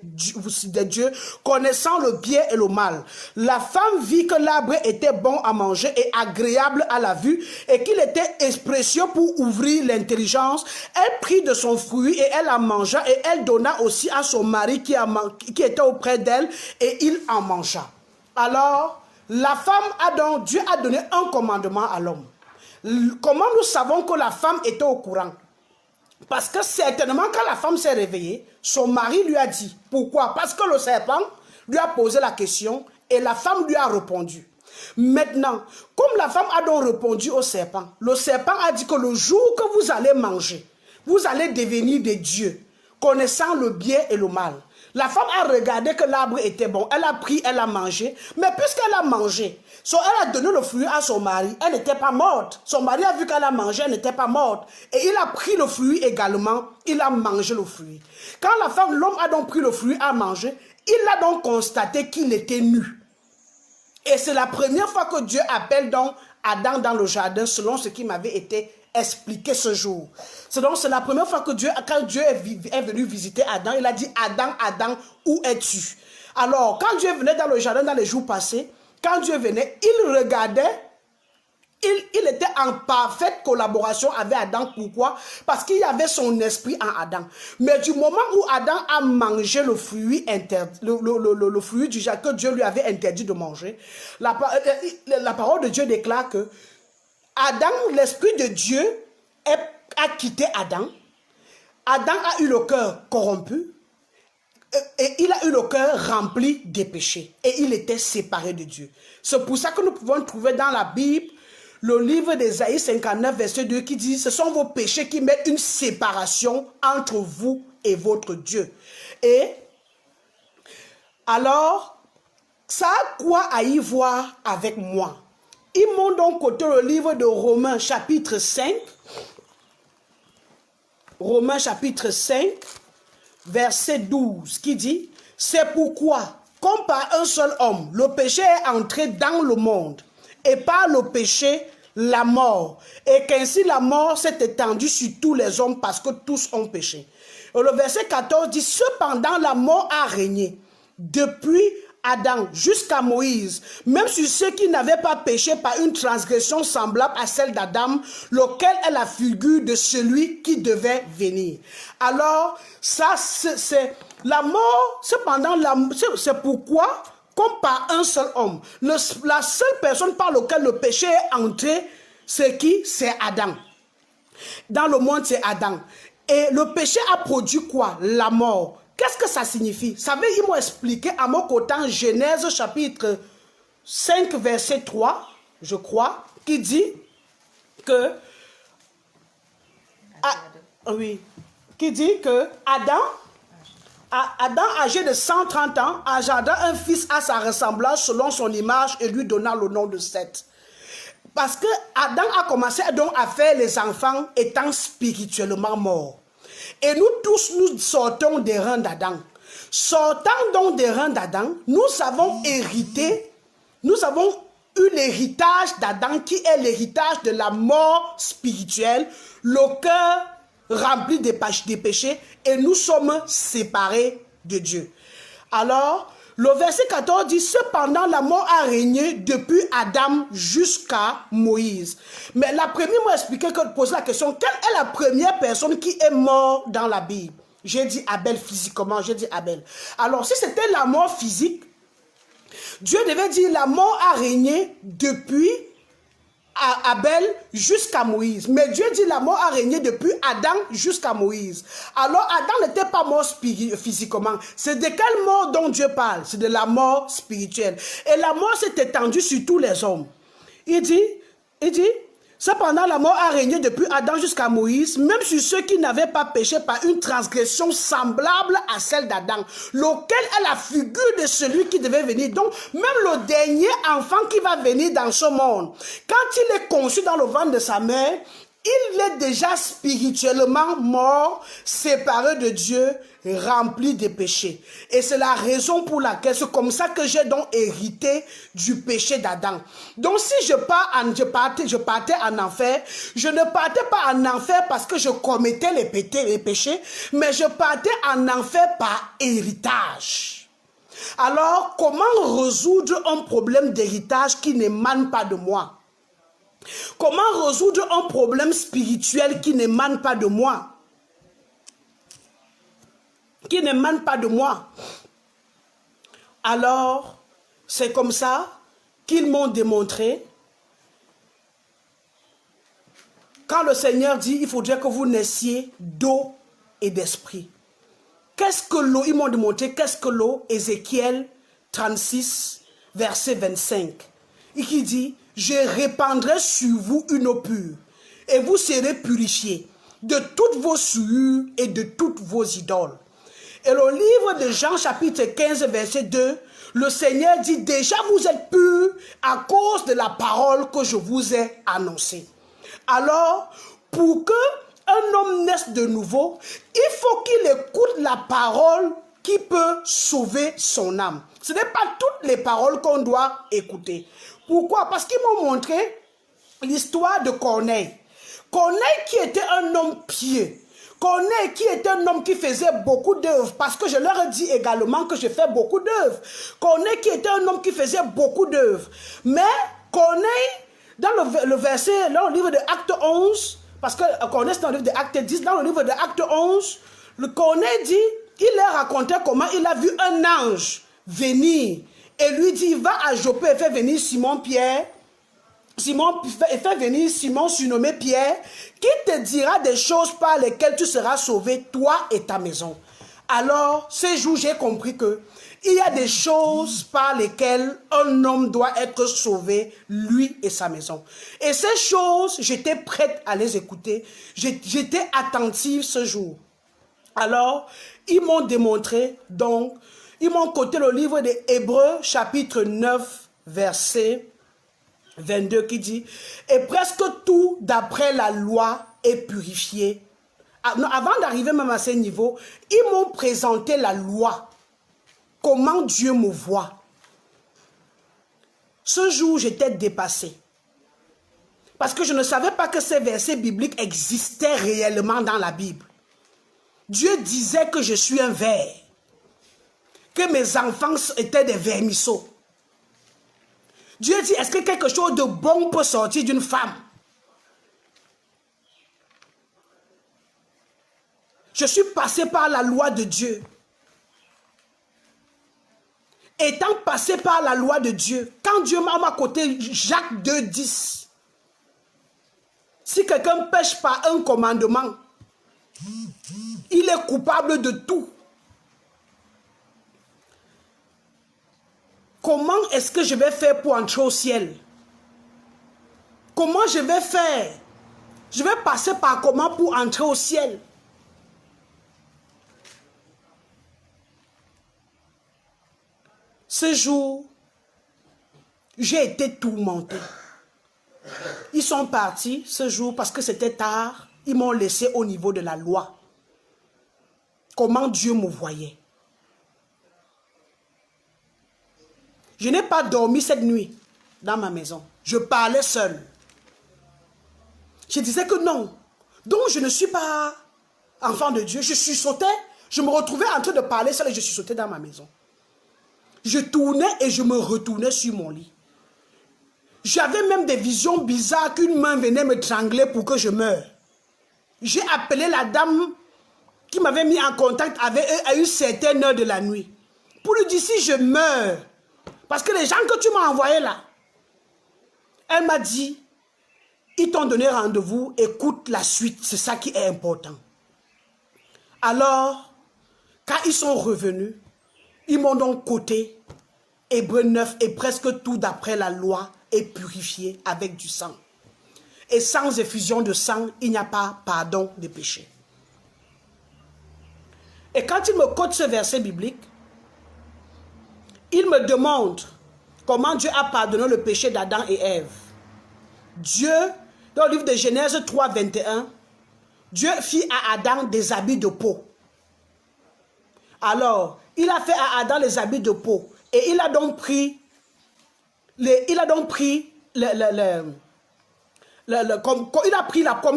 dieux, connaissant le bien et le mal. La femme vit que l'arbre était bon à manger et agréable à la vue, et qu'il était précieux pour ouvrir l'intelligence. Elle prit de son fruit et elle en mangea, et elle donna aussi à son mari qui était auprès d'elle, et il en mangea. Alors, la femme Dieu a donné un commandement à l'homme. Comment nous savons que la femme était au courant? Parce que certainement quand la femme s'est réveillée, son mari lui a dit. Pourquoi? Parce que le serpent lui a posé la question et la femme lui a répondu. Maintenant, comme la femme a donc répondu au serpent, le serpent a dit que le jour que vous allez manger, vous allez devenir des dieux, connaissant le bien et le mal. La femme a regardé que l'arbre était bon. Elle a pris, elle a mangé. Mais puisqu'elle a mangé, elle a donné le fruit à son mari. Elle n'était pas morte. Son mari a vu qu'elle a mangé, elle n'était pas morte. Et il a pris le fruit également. Il a mangé le fruit. Quand l'homme a donc pris le fruit à manger, il a donc constaté qu'il était nu. Et c'est la première fois que Dieu appelle donc Adam dans le jardin, selon ce qui m'avait été expliqué ce jour. C'est la première fois que quand Dieu est venu visiter Adam, il a dit, Adam, Adam, où es-tu? Alors, quand Dieu venait dans le jardin dans les jours passés, quand Dieu venait, il regardait il était en parfaite collaboration avec Adam. Pourquoi? Parce qu'il y avait son esprit en Adam. Mais du moment où Adam a mangé le fruit le fruit du jardin que Dieu lui avait interdit de manger, la parole de Dieu déclare que Adam, l'esprit de Dieu a quitté Adam. Adam a eu le cœur corrompu et il a eu le cœur rempli des péchés et il était séparé de Dieu. C'est pour ça que nous pouvons trouver dans la Bible le livre d'Ésaïe 59 verset 2 qui dit: ce sont vos péchés qui mettent une séparation entre vous et votre Dieu. Et alors, ça a quoi à y voir avec moi? Ils m'ont donc coté le livre de Romains chapitre 5. Romains chapitre 5, verset 12, qui dit: c'est pourquoi, comme par un seul homme, le péché est entré dans le monde, et par le péché, la mort, et qu'ainsi la mort s'est étendue sur tous les hommes parce que tous ont péché. Et le verset 14 dit: cependant la mort a régné depuis Adam jusqu'à Moïse, même sur ceux qui n'avaient pas péché par une transgression semblable à celle d'Adam, lequel est la figure de celui qui devait venir. Alors, ça, c'est la mort, cependant, c'est pourquoi, comme par un seul homme, la seule personne par laquelle le péché est entré, c'est qui? C'est Adam. Dans le monde, c'est Adam. Et le péché a produit quoi? La mort. Qu'est-ce que ça signifie? Vous savez, ils m'ont expliqué à mon côté Genèse chapitre 5 verset 3, je crois, qui dit que qui dit que Adam âgé de 130 ans engenda un fils à sa ressemblance selon son image et lui donna le nom de Seth. Parce que Adam a commencé donc à faire les enfants étant spirituellement morts. Et nous tous, nous sortons des reins d'Adam. Sortant donc des reins d'Adam, nous avons hérité, nous avons eu l'héritage d'Adam qui est l'héritage de la mort spirituelle, le cœur rempli des péchés et nous sommes séparés de Dieu. Alors, le verset 14 dit: cependant la mort a régné depuis Adam jusqu'à Moïse. Mais la première m'a expliqué, que pose la question: quelle est la première personne qui est morte dans la Bible? J'ai dit Abel physiquement, j'ai dit Abel. Alors si c'était la mort physique, Dieu devait dire la mort a régné depuis Abel jusqu'à Moïse. Mais Dieu dit la mort a régné depuis Adam jusqu'à Moïse. Alors Adam n'était pas mort physiquement. C'est de quelle mort dont Dieu parle? C'est de la mort spirituelle. Et la mort s'est étendue sur tous les hommes. Il dit, cependant la mort a régné depuis Adam jusqu'à Moïse, même sur ceux qui n'avaient pas péché par une transgression semblable à celle d'Adam, lequel est la figure de celui qui devait venir. Donc, même le dernier enfant qui va venir dans ce monde, quand il est conçu dans le ventre de sa mère, il est déjà spirituellement mort, séparé de Dieu, rempli de péchés. Et c'est la raison pour laquelle c'est comme ça que j'ai donc hérité du péché d'Adam. Donc si je partais en enfer, je ne partais pas en enfer parce que je commettais les péchés, mais je partais en enfer par héritage. Alors, comment résoudre un problème d'héritage qui n'émane pas de moi? Comment résoudre un problème spirituel qui n'émane pas de moi? Qui n'émane pas de moi. Alors, c'est comme ça qu'ils m'ont démontré. Quand le Seigneur dit, il faudrait que vous naissiez d'eau et d'esprit. Qu'est-ce que l'eau? Ils m'ont démontré qu'est-ce que l'eau. Ézéchiel 36, verset 25. Et qui dit: je répandrai sur vous une eau pure, et vous serez purifiés de toutes vos souillures et de toutes vos idoles. Et le livre de Jean chapitre 15 verset 2, le Seigneur dit: déjà vous êtes purs à cause de la parole que je vous ai annoncée. Alors, pour qu'un homme naisse de nouveau, il faut qu'il écoute la parole qui peut sauver son âme. Ce n'est pas toutes les paroles qu'on doit écouter. Pourquoi? Parce qu'ils m'ont montré l'histoire de Corneille. Corneille qui était un homme pieux. Corneille qui était un homme qui faisait beaucoup d'œuvres. Parce que je leur ai dit également que je fais beaucoup d'œuvres. Corneille qui était un homme qui faisait beaucoup d'œuvres. Mais Corneille, Dans le verset, dans le livre de Acte 11, parce qu'on est dans le livre de Acte 10, dans le livre de Acte 11, le Corneille dit, il leur racontait comment il a vu un ange venir et lui dit, va à Joppé et fais venir Simon-Pierre, et fait venir Simon surnommé Pierre, qui te dira des choses par lesquelles tu seras sauvé, toi et ta maison. Alors, ce jour, j'ai compris que il y a des choses par lesquelles un homme doit être sauvé, lui et sa maison. Et ces choses, j'étais prête à les écouter. J'étais attentive ce jour. Alors, ils m'ont démontré, donc, ils m'ont coté le livre des Hébreux, chapitre 9, verset 22, qui dit, « Et presque tout d'après la loi est purifié. » Avant d'arriver même à ce niveau, ils m'ont présenté la loi. Comment Dieu me voit. Ce jour, j'étais dépassée. Parce que je ne savais pas que ces versets bibliques existaient réellement dans la Bible. Dieu disait que je suis un ver. Que mes enfants étaient des vermisseaux. Dieu dit, est-ce que quelque chose de bon peut sortir d'une femme? Je suis passé par la loi de Dieu. Étant passé par la loi de Dieu, quand Dieu m'a coté Jacques 2, 10, si quelqu'un pêche par un commandement, il est coupable de tout. Comment est-ce que je vais faire pour entrer au ciel? Comment je vais faire? Je vais passer par comment pour entrer au ciel? Ce jour, j'ai été tourmentée. Ils sont partis ce jour parce que c'était tard. Ils m'ont laissé au niveau de la loi. Comment Dieu me voyait. Je n'ai pas dormi cette nuit dans ma maison. Je parlais seule. Je disais que non. Donc je ne suis pas enfant de Dieu. Je chuchotais. Je me retrouvais en train de parler seule et je chuchotais dans ma maison. Je tournais et je me retournais sur mon lit. J'avais même des visions bizarres qu'une main venait me trangler pour que je meure. J'ai appelé la dame qui m'avait mis en contact avec eux à une certaine heure de la nuit. Pour lui dire si je meurs. Parce que les gens que tu m'as envoyés là, elle m'a dit, ils t'ont donné rendez-vous, écoute la suite, c'est ça qui est important. Alors, quand ils sont revenus, ils m'ont donc coté, Hébreux 9, et presque tout d'après la loi est purifié avec du sang. Et sans effusion de sang, il n'y a pas pardon des péchés. Et quand il me cote ce verset biblique, il me demande comment Dieu a pardonné le péché d'Adam et Ève. Dieu, dans le livre de Genèse 3, 21, Dieu fit à Adam des habits de peau. Alors, il a fait à Adam les habits de peau. Et il a donc pris, comment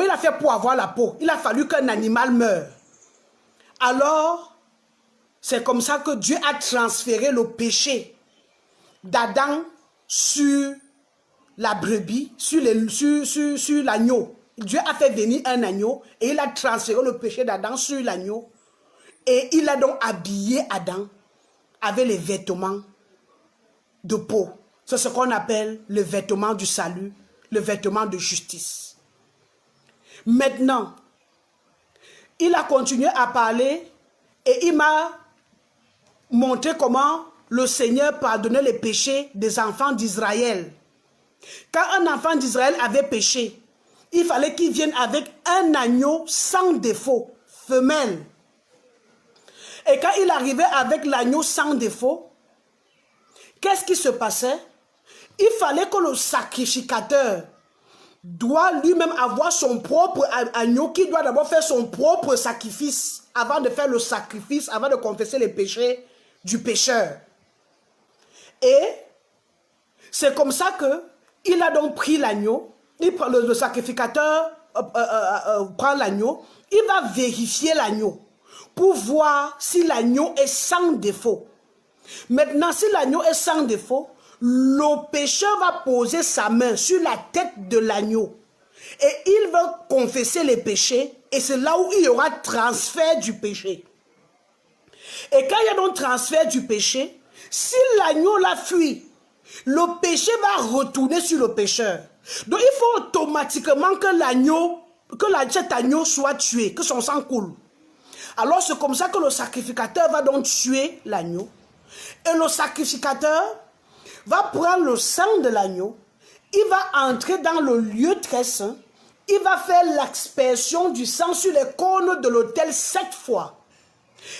il a fait pour avoir la peau. Il a fallu qu'un animal meure. Alors, c'est comme ça que Dieu a transféré le péché d'Adam sur la brebis, sur l'agneau. Dieu a fait venir un agneau et il a transféré le péché d'Adam sur l'agneau. Et il a donc habillé Adam avec les vêtements de peau. C'est ce qu'on appelle le vêtement du salut, le vêtement de justice. Maintenant, il a continué à parler et il m'a montré comment le Seigneur pardonnait les péchés des enfants d'Israël. Quand un enfant d'Israël avait péché, il fallait qu'il vienne avec un agneau sans défaut, femelle. Et quand il arrivait avec l'agneau sans défaut, qu'est-ce qui se passait? Il fallait que le sacrificateur doit lui-même avoir son propre agneau, qui doit d'abord faire son propre sacrifice avant de faire le sacrifice, avant de confesser les péchés du pécheur. Et c'est comme ça que il a donc pris l'agneau, le sacrificateur prend l'agneau, il va vérifier l'agneau pour voir si l'agneau est sans défaut. Maintenant, si l'agneau est sans défaut, le pécheur va poser sa main sur la tête de l'agneau et il va confesser les péchés et c'est là où il y aura transfert du péché. Et quand il y a donc transfert du péché, si l'agneau l'a fui, le péché va retourner sur le pécheur. Donc il faut automatiquement que cet agneau soit tué, que son sang coule. Alors c'est comme ça que le sacrificateur va donc tuer l'agneau. Et le sacrificateur va prendre le sang de l'agneau, il va entrer dans le lieu très saint, il va faire l'aspersion du sang sur les cônes de l'autel 7 fois.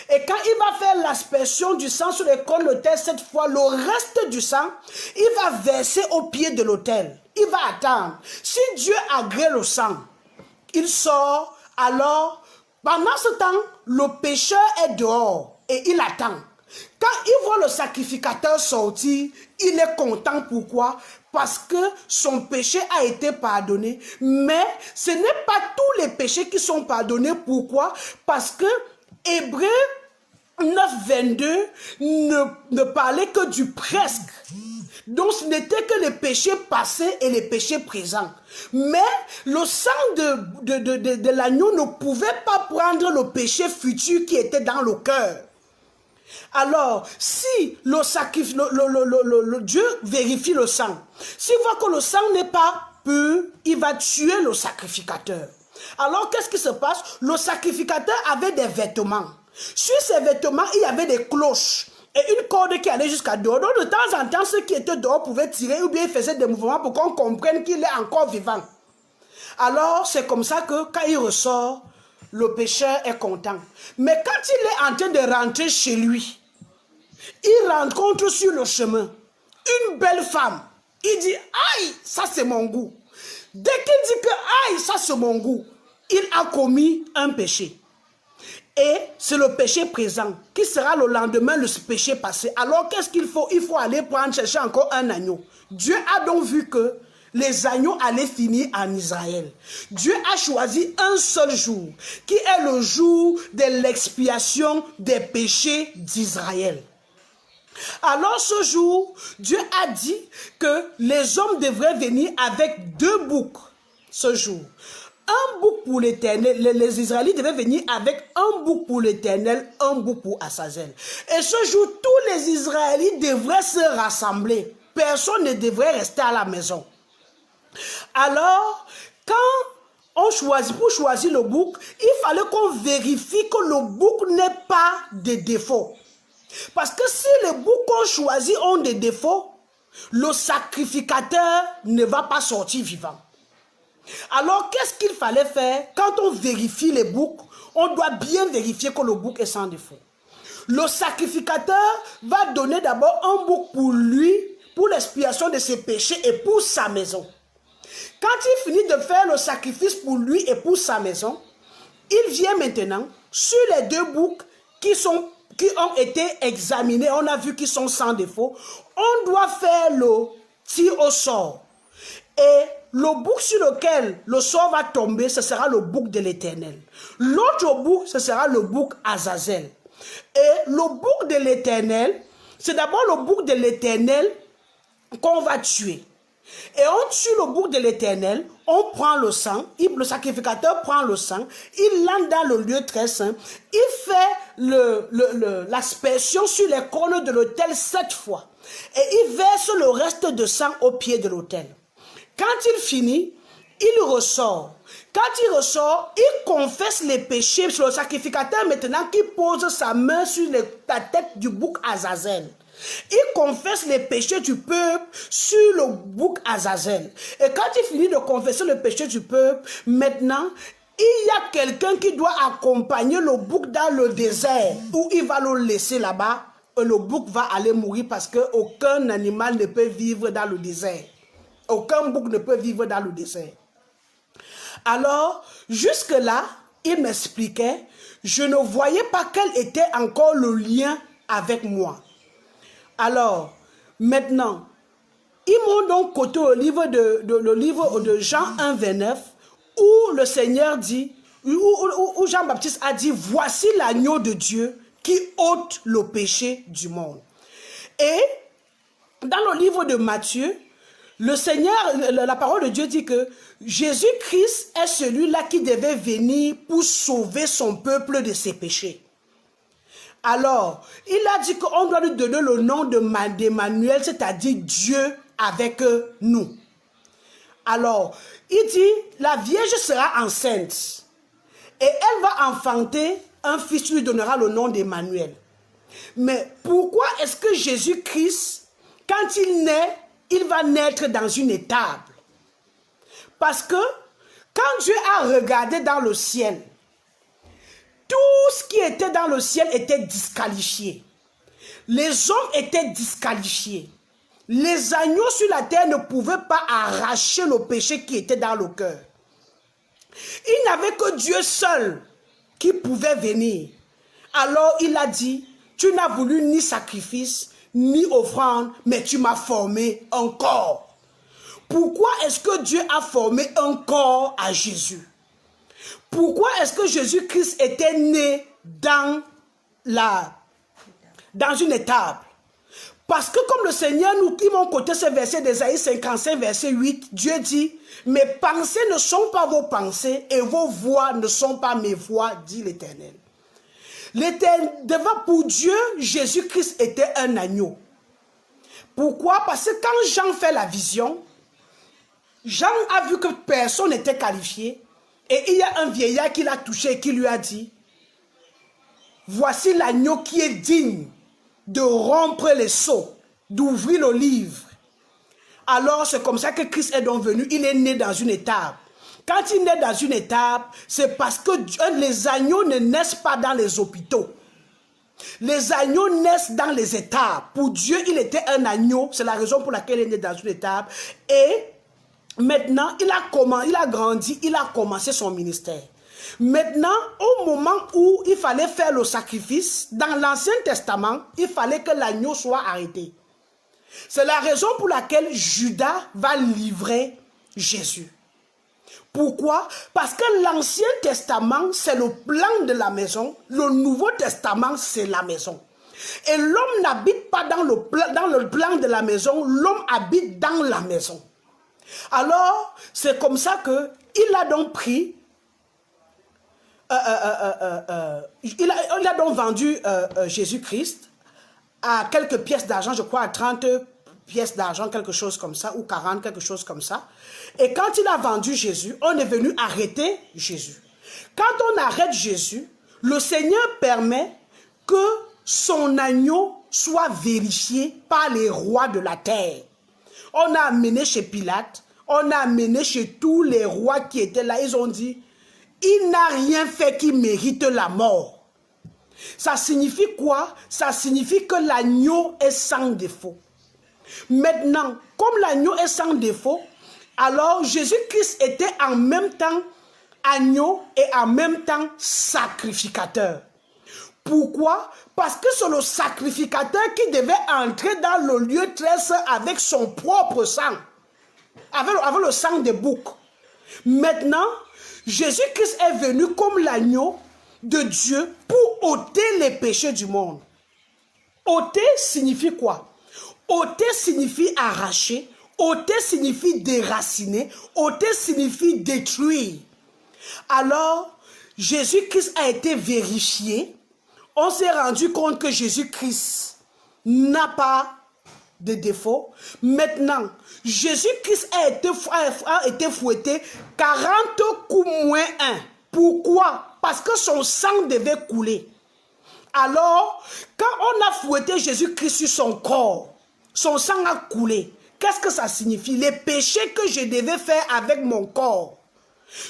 Et quand il va faire l'aspersion du sang sur les cônes de l'autel 7 fois, le reste du sang, il va verser au pied de l'autel. Il va attendre. Si Dieu agrée le sang, il sort, alors pendant ce temps, le pécheur est dehors et il attend. Quand il voit le sacrificateur sortir, il est content. Pourquoi? Parce que son péché a été pardonné. Mais ce n'est pas tous les péchés qui sont pardonnés. Pourquoi? Parce que Hébreux 9, 22 ne parlait que du presque. Donc ce n'était que les péchés passés et les péchés présents. Mais le sang de l'agneau ne pouvait pas prendre le péché futur qui était dans le cœur. Alors, si le Dieu vérifie le sang, s'il voit que le sang n'est pas pur, il va tuer le sacrificateur. Alors, qu'est-ce qui se passe? Le sacrificateur avait des vêtements. Sur ces vêtements, il y avait des cloches et une corde qui allait jusqu'à dehors. Donc, de temps en temps, ceux qui étaient dehors pouvaient tirer ou bien ils faisaient des mouvements pour qu'on comprenne qu'il est encore vivant. Alors, c'est comme ça que quand il ressort, le pécheur est content. Mais quand il est en train de rentrer chez lui, il rencontre sur le chemin une belle femme. Il dit, aïe, ça c'est mon goût. Dès qu'il dit que, aïe, ça c'est mon goût, il a commis un péché. Et c'est le péché présent qui sera le lendemain le péché passé. Alors qu'est-ce qu'il faut? Il faut aller chercher encore un agneau. Dieu a donc vu que les agneaux allaient finir en Israël. Dieu a choisi un seul jour, qui est le jour de l'expiation des péchés d'Israël. Alors ce jour, Dieu a dit que les hommes devraient venir avec 2 boucs ce jour. Un bouc pour l'Éternel, les Israélites devaient venir avec un bouc pour l'Éternel, un bouc pour Azazel. Et ce jour, tous les Israélites devraient se rassembler. Personne ne devrait rester à la maison. Alors, quand pour choisir le bouc, il fallait qu'on vérifie que le bouc n'ait pas de défauts. Parce que si les boucs qu'on choisit ont des défauts, le sacrificateur ne va pas sortir vivant. Alors, qu'est-ce qu'il fallait faire? Quand on vérifie les boucs, on doit bien vérifier que le bouc est sans défaut. Le sacrificateur va donner d'abord un bouc pour lui, pour l'expiation de ses péchés et pour sa maison. Quand il finit de faire le sacrifice pour lui et pour sa maison, il vient maintenant sur les 2 boucs qui ont été examinés, on a vu qu'ils sont sans défaut, on doit faire le tir au sort. Et le bouc sur lequel le sort va tomber, ce sera le bouc de l'Éternel. L'autre bouc, ce sera le bouc Azazel. Et le bouc de l'Éternel, c'est d'abord le bouc de l'Éternel qu'on va tuer. Et on tue le bouc de l'Éternel, on prend le sang, le sacrificateur prend le sang, il l'entre dans le lieu très saint, il fait l'aspersion sur les cônes de l'autel 7 fois. Et il verse le reste de sang au pied de l'autel. Quand il finit, il ressort. Quand il ressort, il confesse les péchés. C'est le sacrificateur maintenant qui pose sa main sur la tête du bouc Azazel. Il confesse les péchés du peuple sur le bouc Azazel. Et quand il finit de confesser le péché du peuple, maintenant, il y a quelqu'un qui doit accompagner le bouc dans le désert, où il va le laisser là-bas, et le bouc va aller mourir parce qu'aucun animal ne peut vivre dans le désert. Aucun bouc ne peut vivre dans le désert. Alors, jusque-là, il m'expliquait, je ne voyais pas quel était encore le lien avec moi. Alors, maintenant, ils m'ont donc coté le livre de Jean 1, 29, où le Seigneur dit, où Jean-Baptiste a dit, voici l'agneau de Dieu qui ôte le péché du monde. Et dans le livre de Matthieu, le Seigneur, la parole de Dieu dit que Jésus-Christ est celui-là qui devait venir pour sauver son peuple de ses péchés. Alors, il a dit qu'on doit lui donner le nom d'Emmanuel, c'est-à-dire Dieu avec nous. Alors, il dit, la Vierge sera enceinte et elle va enfanter un fils, lui donnera le nom d'Emmanuel. Mais pourquoi est-ce que Jésus-Christ, quand il naît, il va naître dans une étable? Parce que quand Dieu a regardé dans le ciel, tout ce qui était dans le ciel était disqualifié. Les hommes étaient disqualifiés. Les agneaux sur la terre ne pouvaient pas arracher le péché qui était dans le cœur. Il n'y avait que Dieu seul qui pouvait venir. Alors il a dit, tu n'as voulu ni sacrifice, ni offrande, mais tu m'as formé un corps. Pourquoi est-ce que Dieu a formé un corps à Jésus? Pourquoi est-ce que Jésus-Christ était né dans une étable? Parce que comme le Seigneur nous dit, mon côté, ce verset d'Ésaïe 55, verset 8, Dieu dit, mes pensées ne sont pas vos pensées et vos voix ne sont pas mes voix, dit l'Éternel. Devant pour Dieu, Jésus-Christ était un agneau. Pourquoi? Parce que quand Jean fait la vision, Jean a vu que personne n'était qualifié et il y a un vieillard qui l'a touché et qui lui a dit, voici l'agneau qui est digne de rompre les sceaux, d'ouvrir le livre. Alors c'est comme ça que Christ est donc venu, il est né dans une étable. Quand il naît dans une étable, c'est parce que les agneaux ne naissent pas dans les hôpitaux. Les agneaux naissent dans les étables. Pour Dieu, il était un agneau, c'est la raison pour laquelle il est né dans une étable. Et maintenant, il a grandi, il a commencé son ministère. Maintenant, au moment où il fallait faire le sacrifice, dans l'Ancien Testament, il fallait que l'agneau soit arrêté. C'est la raison pour laquelle Judas va livrer Jésus. Pourquoi? Parce que l'Ancien Testament, c'est le plan de la maison. Le Nouveau Testament, c'est la maison. Et l'homme n'habite pas dans le plan de la maison, l'homme habite dans la maison. Alors, c'est comme ça qu'il a donc pris, il a donc vendu Jésus-Christ à quelques pièces d'argent, je crois à 30 pièces d'argent, quelque chose comme ça, ou 40, quelque chose comme ça. Et quand il a vendu Jésus, on est venu arrêter Jésus. Quand on arrête Jésus, le Seigneur permet que son agneau soit vérifié par les rois de la terre. On a amené chez Pilate, on a amené chez tous les rois qui étaient là, ils ont dit, il n'a rien fait qui mérite la mort. Ça signifie quoi? Ça signifie que l'agneau est sans défaut. Maintenant, comme l'agneau est sans défaut, alors Jésus-Christ était en même temps agneau et en même temps sacrificateur. Pourquoi? Parce que c'est le sacrificateur qui devait entrer dans le lieu très saint avec son propre sang, avec le sang des boucs. Maintenant, Jésus-Christ est venu comme l'agneau de Dieu pour ôter les péchés du monde. Ôter signifie quoi? Ôter signifie arracher, ôter signifie déraciner, ôter signifie détruire. Alors, Jésus-Christ a été vérifié. On s'est rendu compte que Jésus-Christ n'a pas de défaut. Maintenant, Jésus-Christ a été fouetté 40 coups moins 1. Pourquoi? Parce que son sang devait couler. Alors, quand on a fouetté Jésus-Christ sur son corps, son sang a coulé. Qu'est-ce que ça signifie? Les péchés que je devais faire avec mon corps,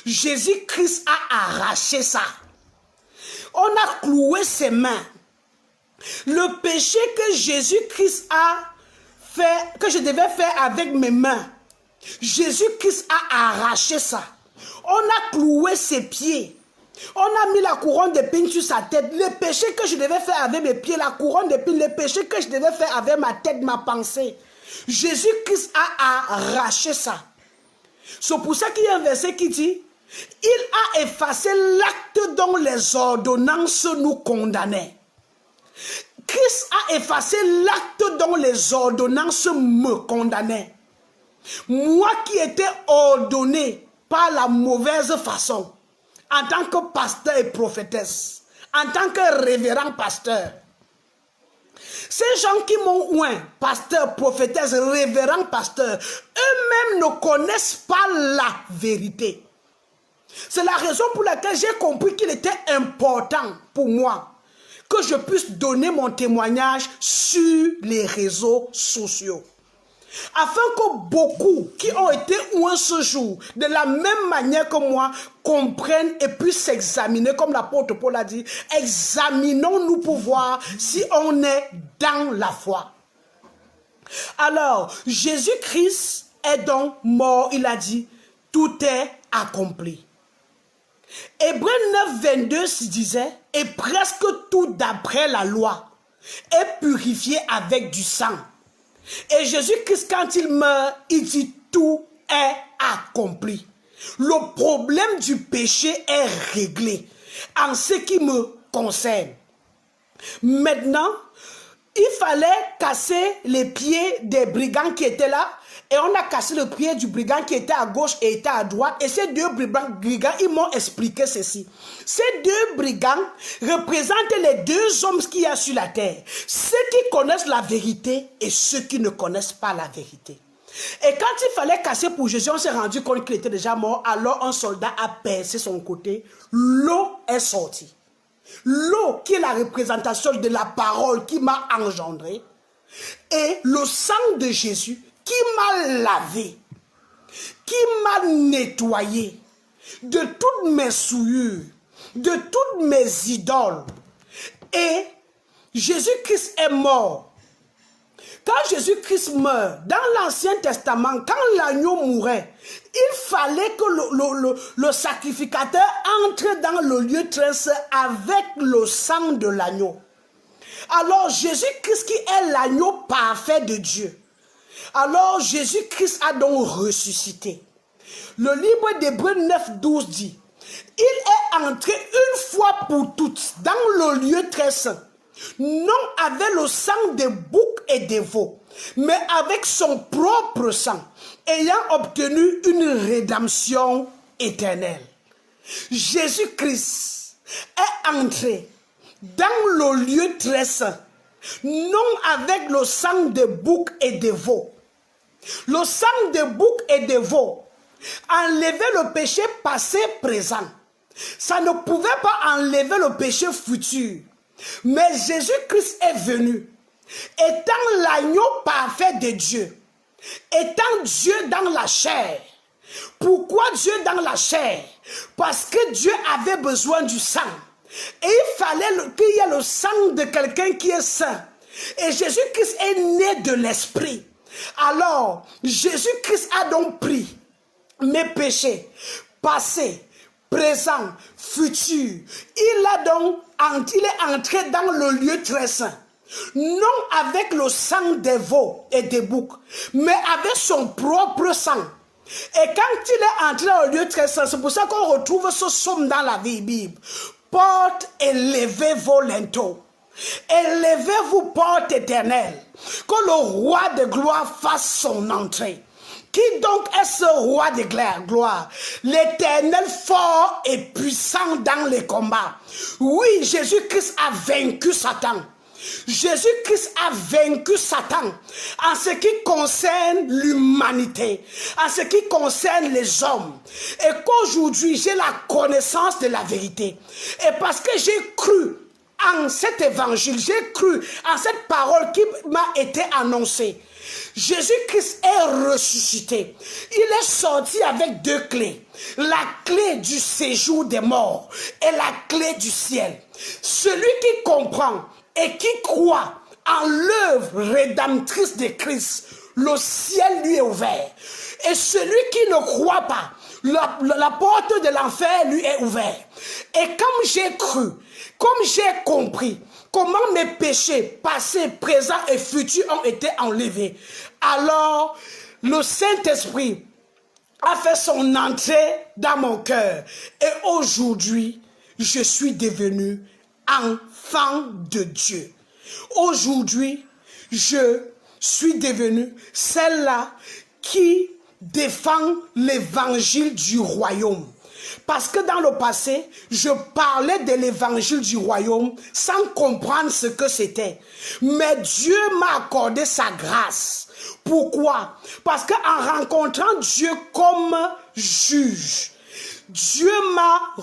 Jésus-Christ a arraché ça. On a cloué ses mains. Le péché que Jésus-Christ a fait, que je devais faire avec mes mains, Jésus-Christ a arraché ça. On a cloué ses pieds. On a mis la couronne d'épines sur sa tête. Les péchés que je devais faire avec mes pieds, la couronne d'épines, les péchés que je devais faire avec ma tête, ma pensée, Jésus-Christ a arraché ça. C'est pour ça qu'il y a un verset qui dit, il a effacé l'acte dont les ordonnances nous condamnaient. Christ a effacé l'acte dont les ordonnances me condamnaient. Moi qui étais ordonné par la mauvaise façon, en tant que pasteur et prophétesse, en tant que révérend pasteur. Ces gens qui m'ont oint, pasteur, prophétesse, révérend pasteur, eux-mêmes ne connaissent pas la vérité. C'est la raison pour laquelle j'ai compris qu'il était important pour moi que je puisse donner mon témoignage sur les réseaux sociaux. Afin que beaucoup qui ont été oints ce jour, de la même manière que moi, comprennent et puissent s'examiner, comme l'apôtre Paul a dit, examinons-nous pour voir si on est dans la foi. Alors, Jésus-Christ est donc mort, il a dit, tout est accompli. Hébreux 9, 22 disait, et presque tout d'après la loi est purifié avec du sang. Et Jésus-Christ, quand il meurt, il dit tout est accompli. Le problème du péché est réglé en ce qui me concerne. Maintenant, il fallait casser les pieds des brigands qui étaient là. Et on a cassé le pied du brigand qui était à gauche et était à droite. Et ces deux brigands, ils m'ont expliqué ceci. Ces deux brigands représentent les deux hommes qu'il y a sur la terre. Ceux qui connaissent la vérité et ceux qui ne connaissent pas la vérité. Et quand il fallait casser pour Jésus, on s'est rendu compte qu'il était déjà mort. Alors un soldat a percé son côté. L'eau est sortie. L'eau qui est la représentation de la parole qui m'a engendré. Et le sang de Jésus qui m'a lavé, qui m'a nettoyé de toutes mes souillures, de toutes mes idoles. Et Jésus-Christ est mort. Quand Jésus-Christ meurt, dans l'Ancien Testament, quand l'agneau mourait, il fallait que le sacrificateur entre dans le lieu très saint avec le sang de l'agneau. Alors Jésus-Christ qui est l'agneau parfait de Dieu, alors Jésus-Christ a donc ressuscité. Le livre d'Hébreux 9, 12 dit, il est entré une fois pour toutes dans le lieu très saint, non avec le sang des boucs et des veaux, mais avec son propre sang, ayant obtenu une rédemption éternelle. Jésus-Christ est entré dans le lieu très saint, non avec le sang des boucs et des veaux. Le sang des boucs et des veaux enlevait le péché passé, présent. Ça ne pouvait pas enlever le péché futur. Mais Jésus-Christ est venu, étant l'agneau parfait de Dieu, étant Dieu dans la chair. Pourquoi Dieu dans la chair? Parce que Dieu avait besoin du sang. Et il fallait qu'il y ait le sang de quelqu'un qui est saint. Et Jésus-Christ est né de l'Esprit. Alors, Jésus-Christ a donc pris mes péchés, passés, présents, futurs. Il est entré dans le lieu très saint. Non avec le sang des veaux et des boucs, mais avec son propre sang. Et quand il est entré dans le lieu très saint, c'est pour ça qu'on retrouve ce psaume dans la Bible. Porte et levez vos linteaux. Élevez-vous, porte éternelle, que le roi de gloire fasse son entrée. Qui donc est ce roi de gloire? L'Éternel fort et puissant dans les combats. Oui, Jésus-Christ a vaincu Satan. Jésus-Christ a vaincu Satan en ce qui concerne l'humanité, en ce qui concerne les hommes. Et qu'aujourd'hui, j'ai la connaissance de la vérité. Et parce que j'ai cru en cet évangile, j'ai cru en cette parole qui m'a été annoncée. Jésus-Christ est ressuscité. Il est sorti avec deux clés. La clé du séjour des morts et la clé du ciel. Celui qui comprend et qui croit en l'œuvre rédemptrice de Christ, le ciel lui est ouvert. Et celui qui ne croit pas, la porte de l'enfer lui est ouverte. Et comme j'ai cru, comme j'ai compris comment mes péchés passés, présents et futurs ont été enlevés, alors le Saint-Esprit a fait son entrée dans mon cœur. Et aujourd'hui, je suis devenu enfant de Dieu. Aujourd'hui, je suis devenue celle-là qui défend l'évangile du royaume. Parce que dans le passé, je parlais de l'évangile du royaume sans comprendre ce que c'était. Mais Dieu m'a accordé sa grâce. Pourquoi? Parce qu'en rencontrant Dieu comme juge, Dieu m'a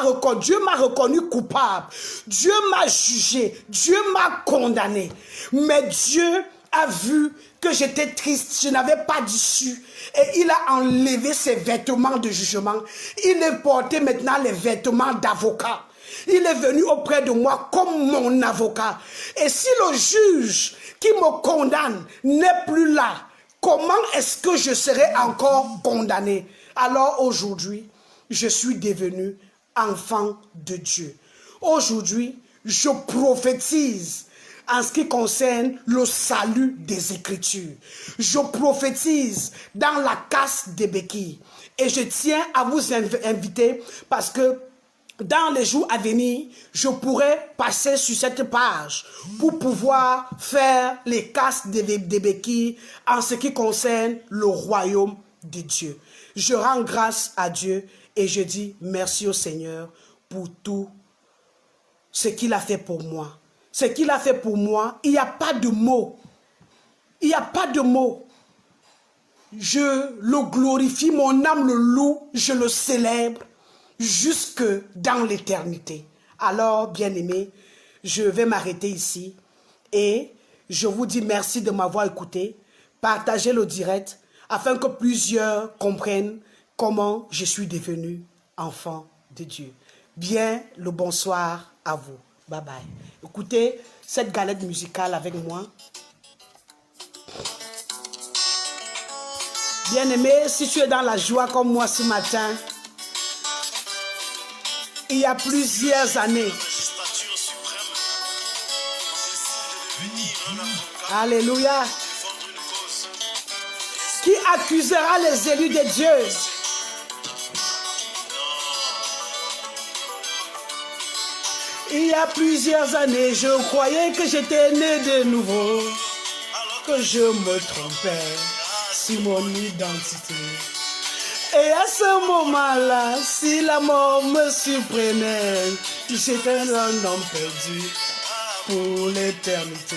reconnu coupable. Dieu m'a jugé. Dieu m'a condamné. Mais Dieu a vu que j'étais triste, je n'avais pas d'issue. Et il a enlevé ses vêtements de jugement. Il est porté maintenant les vêtements d'avocat. Il est venu auprès de moi comme mon avocat. Et si le juge qui me condamne n'est plus là, comment est-ce que je serai encore condamné? Alors aujourd'hui, je suis devenu enfant de Dieu. Aujourd'hui, je prophétise en ce qui concerne le salut des Écritures. Je prophétise dans la casse des béquilles. Et je tiens à vous inviter parce que dans les jours à venir, je pourrai passer sur cette page pour pouvoir faire les casses des béquilles en ce qui concerne le royaume de Dieu. Je rends grâce à Dieu et je dis merci au Seigneur pour tout ce qu'il a fait pour moi. Ce qu'il a fait pour moi, il n'y a pas de mots. Il n'y a pas de mots. Je le glorifie, mon âme le loue, je le célèbre jusque dans l'éternité. Alors, bien-aimés, je vais m'arrêter ici et je vous dis merci de m'avoir écouté. Partagez le direct afin que plusieurs comprennent comment je suis devenu enfant de Dieu. Bien le bonsoir à vous. Bye bye. Écoutez cette galette musicale avec moi. Bien-aimé, si tu es dans la joie comme moi ce matin, il y a plusieurs années, alléluia, qui accusera les élus de Dieu? Il y a plusieurs années, je croyais que j'étais né de nouveau, que je me trompais sur mon identité. Et à ce moment-là, si la mort me surprenait, j'étais un homme perdu pour l'éternité.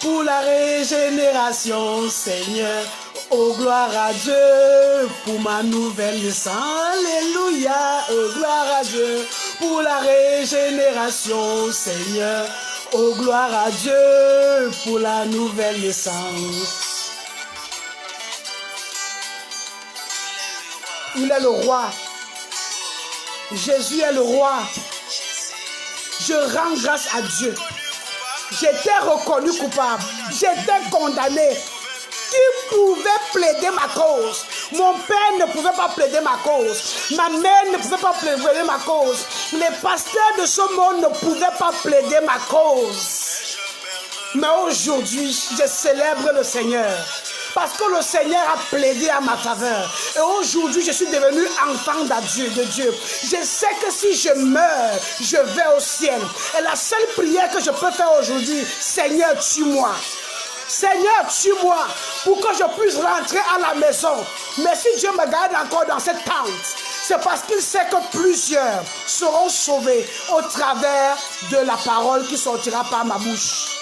Pour la régénération, Seigneur, oh gloire à Dieu, pour ma nouvelle naissance, alléluia, oh gloire à Dieu, pour la régénération, Seigneur, oh gloire à Dieu, pour la nouvelle naissance. Il est le roi. Jésus est le roi. Je rends grâce à Dieu. J'étais reconnu coupable. J'étais condamné. Qui pouvait plaider ma cause? Mon père ne pouvait pas plaider ma cause. Ma mère ne pouvait pas plaider ma cause. Les pasteurs de ce monde ne pouvaient pas plaider ma cause. Mais aujourd'hui, je célèbre le Seigneur. Parce que le Seigneur a plaidé à ma faveur. Et aujourd'hui, je suis devenu enfant de Dieu. Je sais que si je meurs, je vais au ciel. Et la seule prière que je peux faire aujourd'hui, Seigneur, tue-moi. Seigneur, tue-moi pour que je puisse rentrer à la maison. Mais si Dieu me garde encore dans cette tente, c'est parce qu'il sait que plusieurs seront sauvés au travers de la parole qui sortira par ma bouche.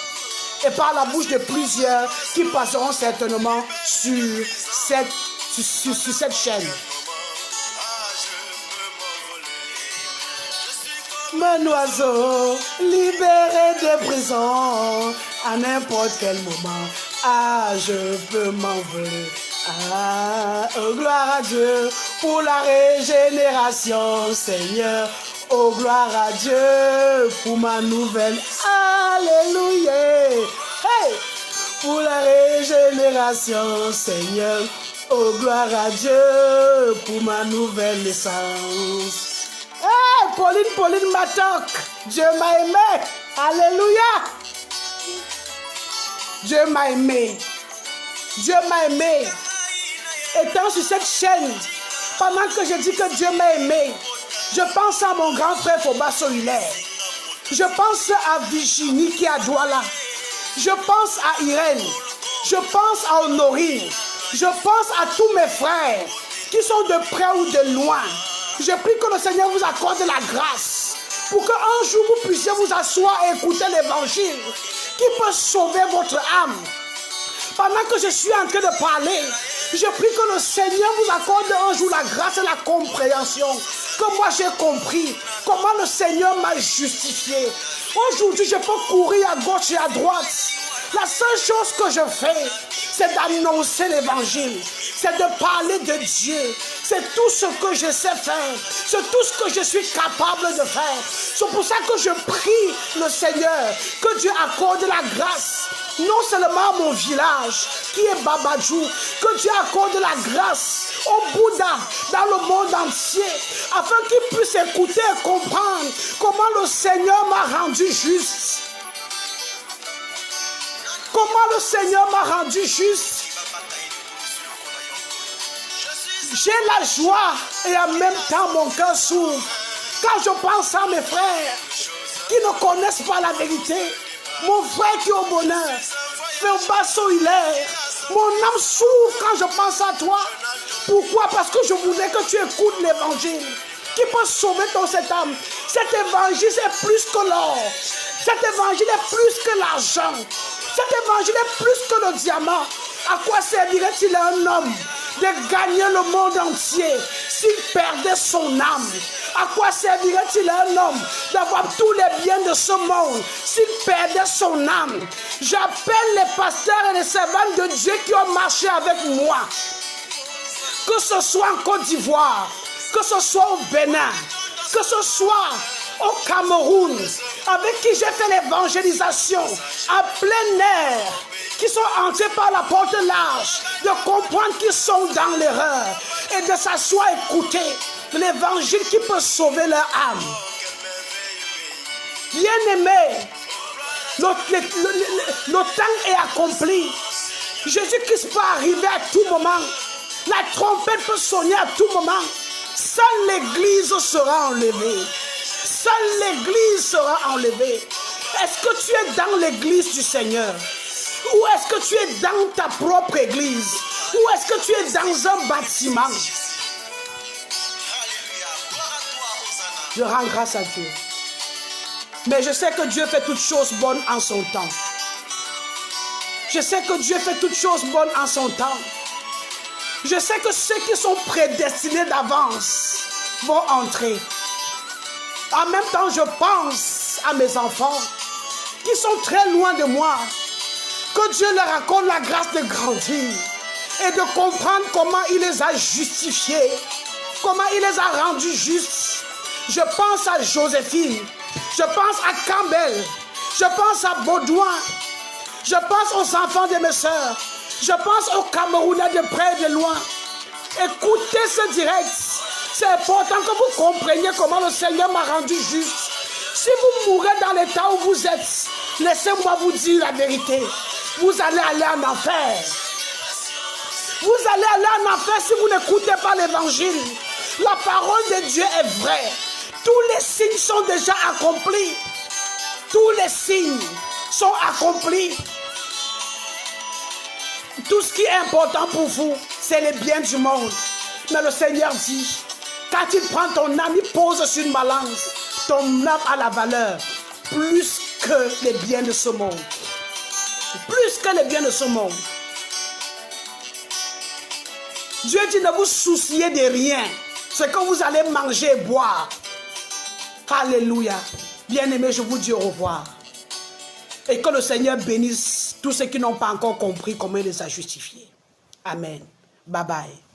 Et par la bouche de plusieurs qui passeront certainement sur cette chaîne. Mon oiseau, libéré de prison, à n'importe quel moment, ah, je peux m'envoler. Ah, oh, gloire à Dieu pour la régénération, Seigneur. Oh, gloire à Dieu pour ma nouvelle. Alléluia. Hey! Pour la régénération, Seigneur. Oh, gloire à Dieu pour ma nouvelle naissance. Hey! Pauline Matok. Dieu m'a aimé. Alléluia. Dieu m'a aimé. Dieu m'a aimé. Étant sur cette chaîne, pendant que je dis que Dieu m'a aimé, je pense à mon grand frère Fobaso Hilaire. Je pense à Virginie qui est à Douala. Je pense à Irène. Je pense à Honorine. Je pense à tous mes frères qui sont de près ou de loin. Je prie que le Seigneur vous accorde la grâce pour qu'un jour vous puissiez vous asseoir et écouter l'évangile qui peut sauver votre âme. Pendant que je suis en train de parler, je prie que le Seigneur vous accorde un jour la grâce et la compréhension. Que moi j'ai compris comment le Seigneur m'a justifié. Aujourd'hui, je peux courir à gauche et à droite. La seule chose que je fais, c'est d'annoncer l'évangile. C'est de parler de Dieu. C'est tout ce que je sais faire. C'est tout ce que je suis capable de faire. C'est pour ça que je prie le Seigneur que Dieu accorde la grâce. Non seulement à mon village qui est Babadjou, que Dieu accorde la grâce au Bouddha dans le monde entier, afin qu'il puisse écouter et comprendre comment le Seigneur m'a rendu juste. Comment le Seigneur m'a rendu juste. J'ai la joie et en même temps mon cœur s'ouvre quand je pense à mes frères qui ne connaissent pas la vérité. Mon frère qui est au bonheur, Ferbasso Hilaire, mon âme s'ouvre quand je pense à toi. Pourquoi? Parce que je voudrais que tu écoutes l'évangile qui peut sauver cette âme. Cet évangile est plus que l'or. Cet évangile est plus que l'argent. Cet évangile est plus que le diamant. À quoi servirait-il à un homme de gagner le monde entier s'il perdait son âme? À quoi servirait-il à un homme d'avoir tous les biens de ce monde s'il perdait son âme? J'appelle les pasteurs et les servantes de Dieu qui ont marché avec moi, que ce soit en Côte d'Ivoire, que ce soit au Bénin, que ce soit au Cameroun, avec qui j'ai fait l'évangélisation en plein air, qui sont entrés par la porte large, de comprendre qu'ils sont dans l'erreur et de s'asseoir et écouter l'évangile qui peut sauver leur âme. Bien-aimés, le temps est accompli. Jésus-Christ peut arriver à tout moment. La trompette peut sonner à tout moment. Seule l'église sera enlevée. Seule l'église sera enlevée. Est-ce que tu es dans l'église du Seigneur? Ou est-ce que tu es dans ta propre église? Ou est-ce que tu es dans un bâtiment? Je rends grâce à Dieu. Mais je sais que Dieu fait toutes choses bonnes en son temps. Je sais que Dieu fait toutes choses bonnes en son temps. Je sais que ceux qui sont prédestinés d'avance vont entrer. En même temps, je pense à mes enfants qui sont très loin de moi. Que Dieu leur accorde la grâce de grandir et de comprendre comment il les a justifiés, comment il les a rendus justes. Je pense à Joséphine, je pense à Campbell, je pense à Baudouin, je pense aux enfants de mes soeurs, je pense aux Camerounais de près et de loin. Écoutez ce direct. C'est important que vous compreniez comment le Seigneur m'a rendu juste. Si vous mourrez dans l'état où vous êtes, laissez-moi vous dire la vérité. Vous allez aller en enfer. Vous allez aller en enfer si vous n'écoutez pas l'évangile. La parole de Dieu est vraie. Tous les signes sont déjà accomplis. Tous les signes sont accomplis. Tout ce qui est important pour vous, c'est les biens du monde. Mais le Seigneur dit, quand il prend ton âme, il pose sur une balance. Ton âme a la valeur plus que les biens de ce monde. Plus que les biens de ce monde. Dieu dit, ne vous souciez de rien. C'est que vous allez manger et boire. Alléluia. Bien-aimés, je vous dis au revoir. Et que le Seigneur bénisse tous ceux qui n'ont pas encore compris comment il les a justifiés. Amen. Bye bye.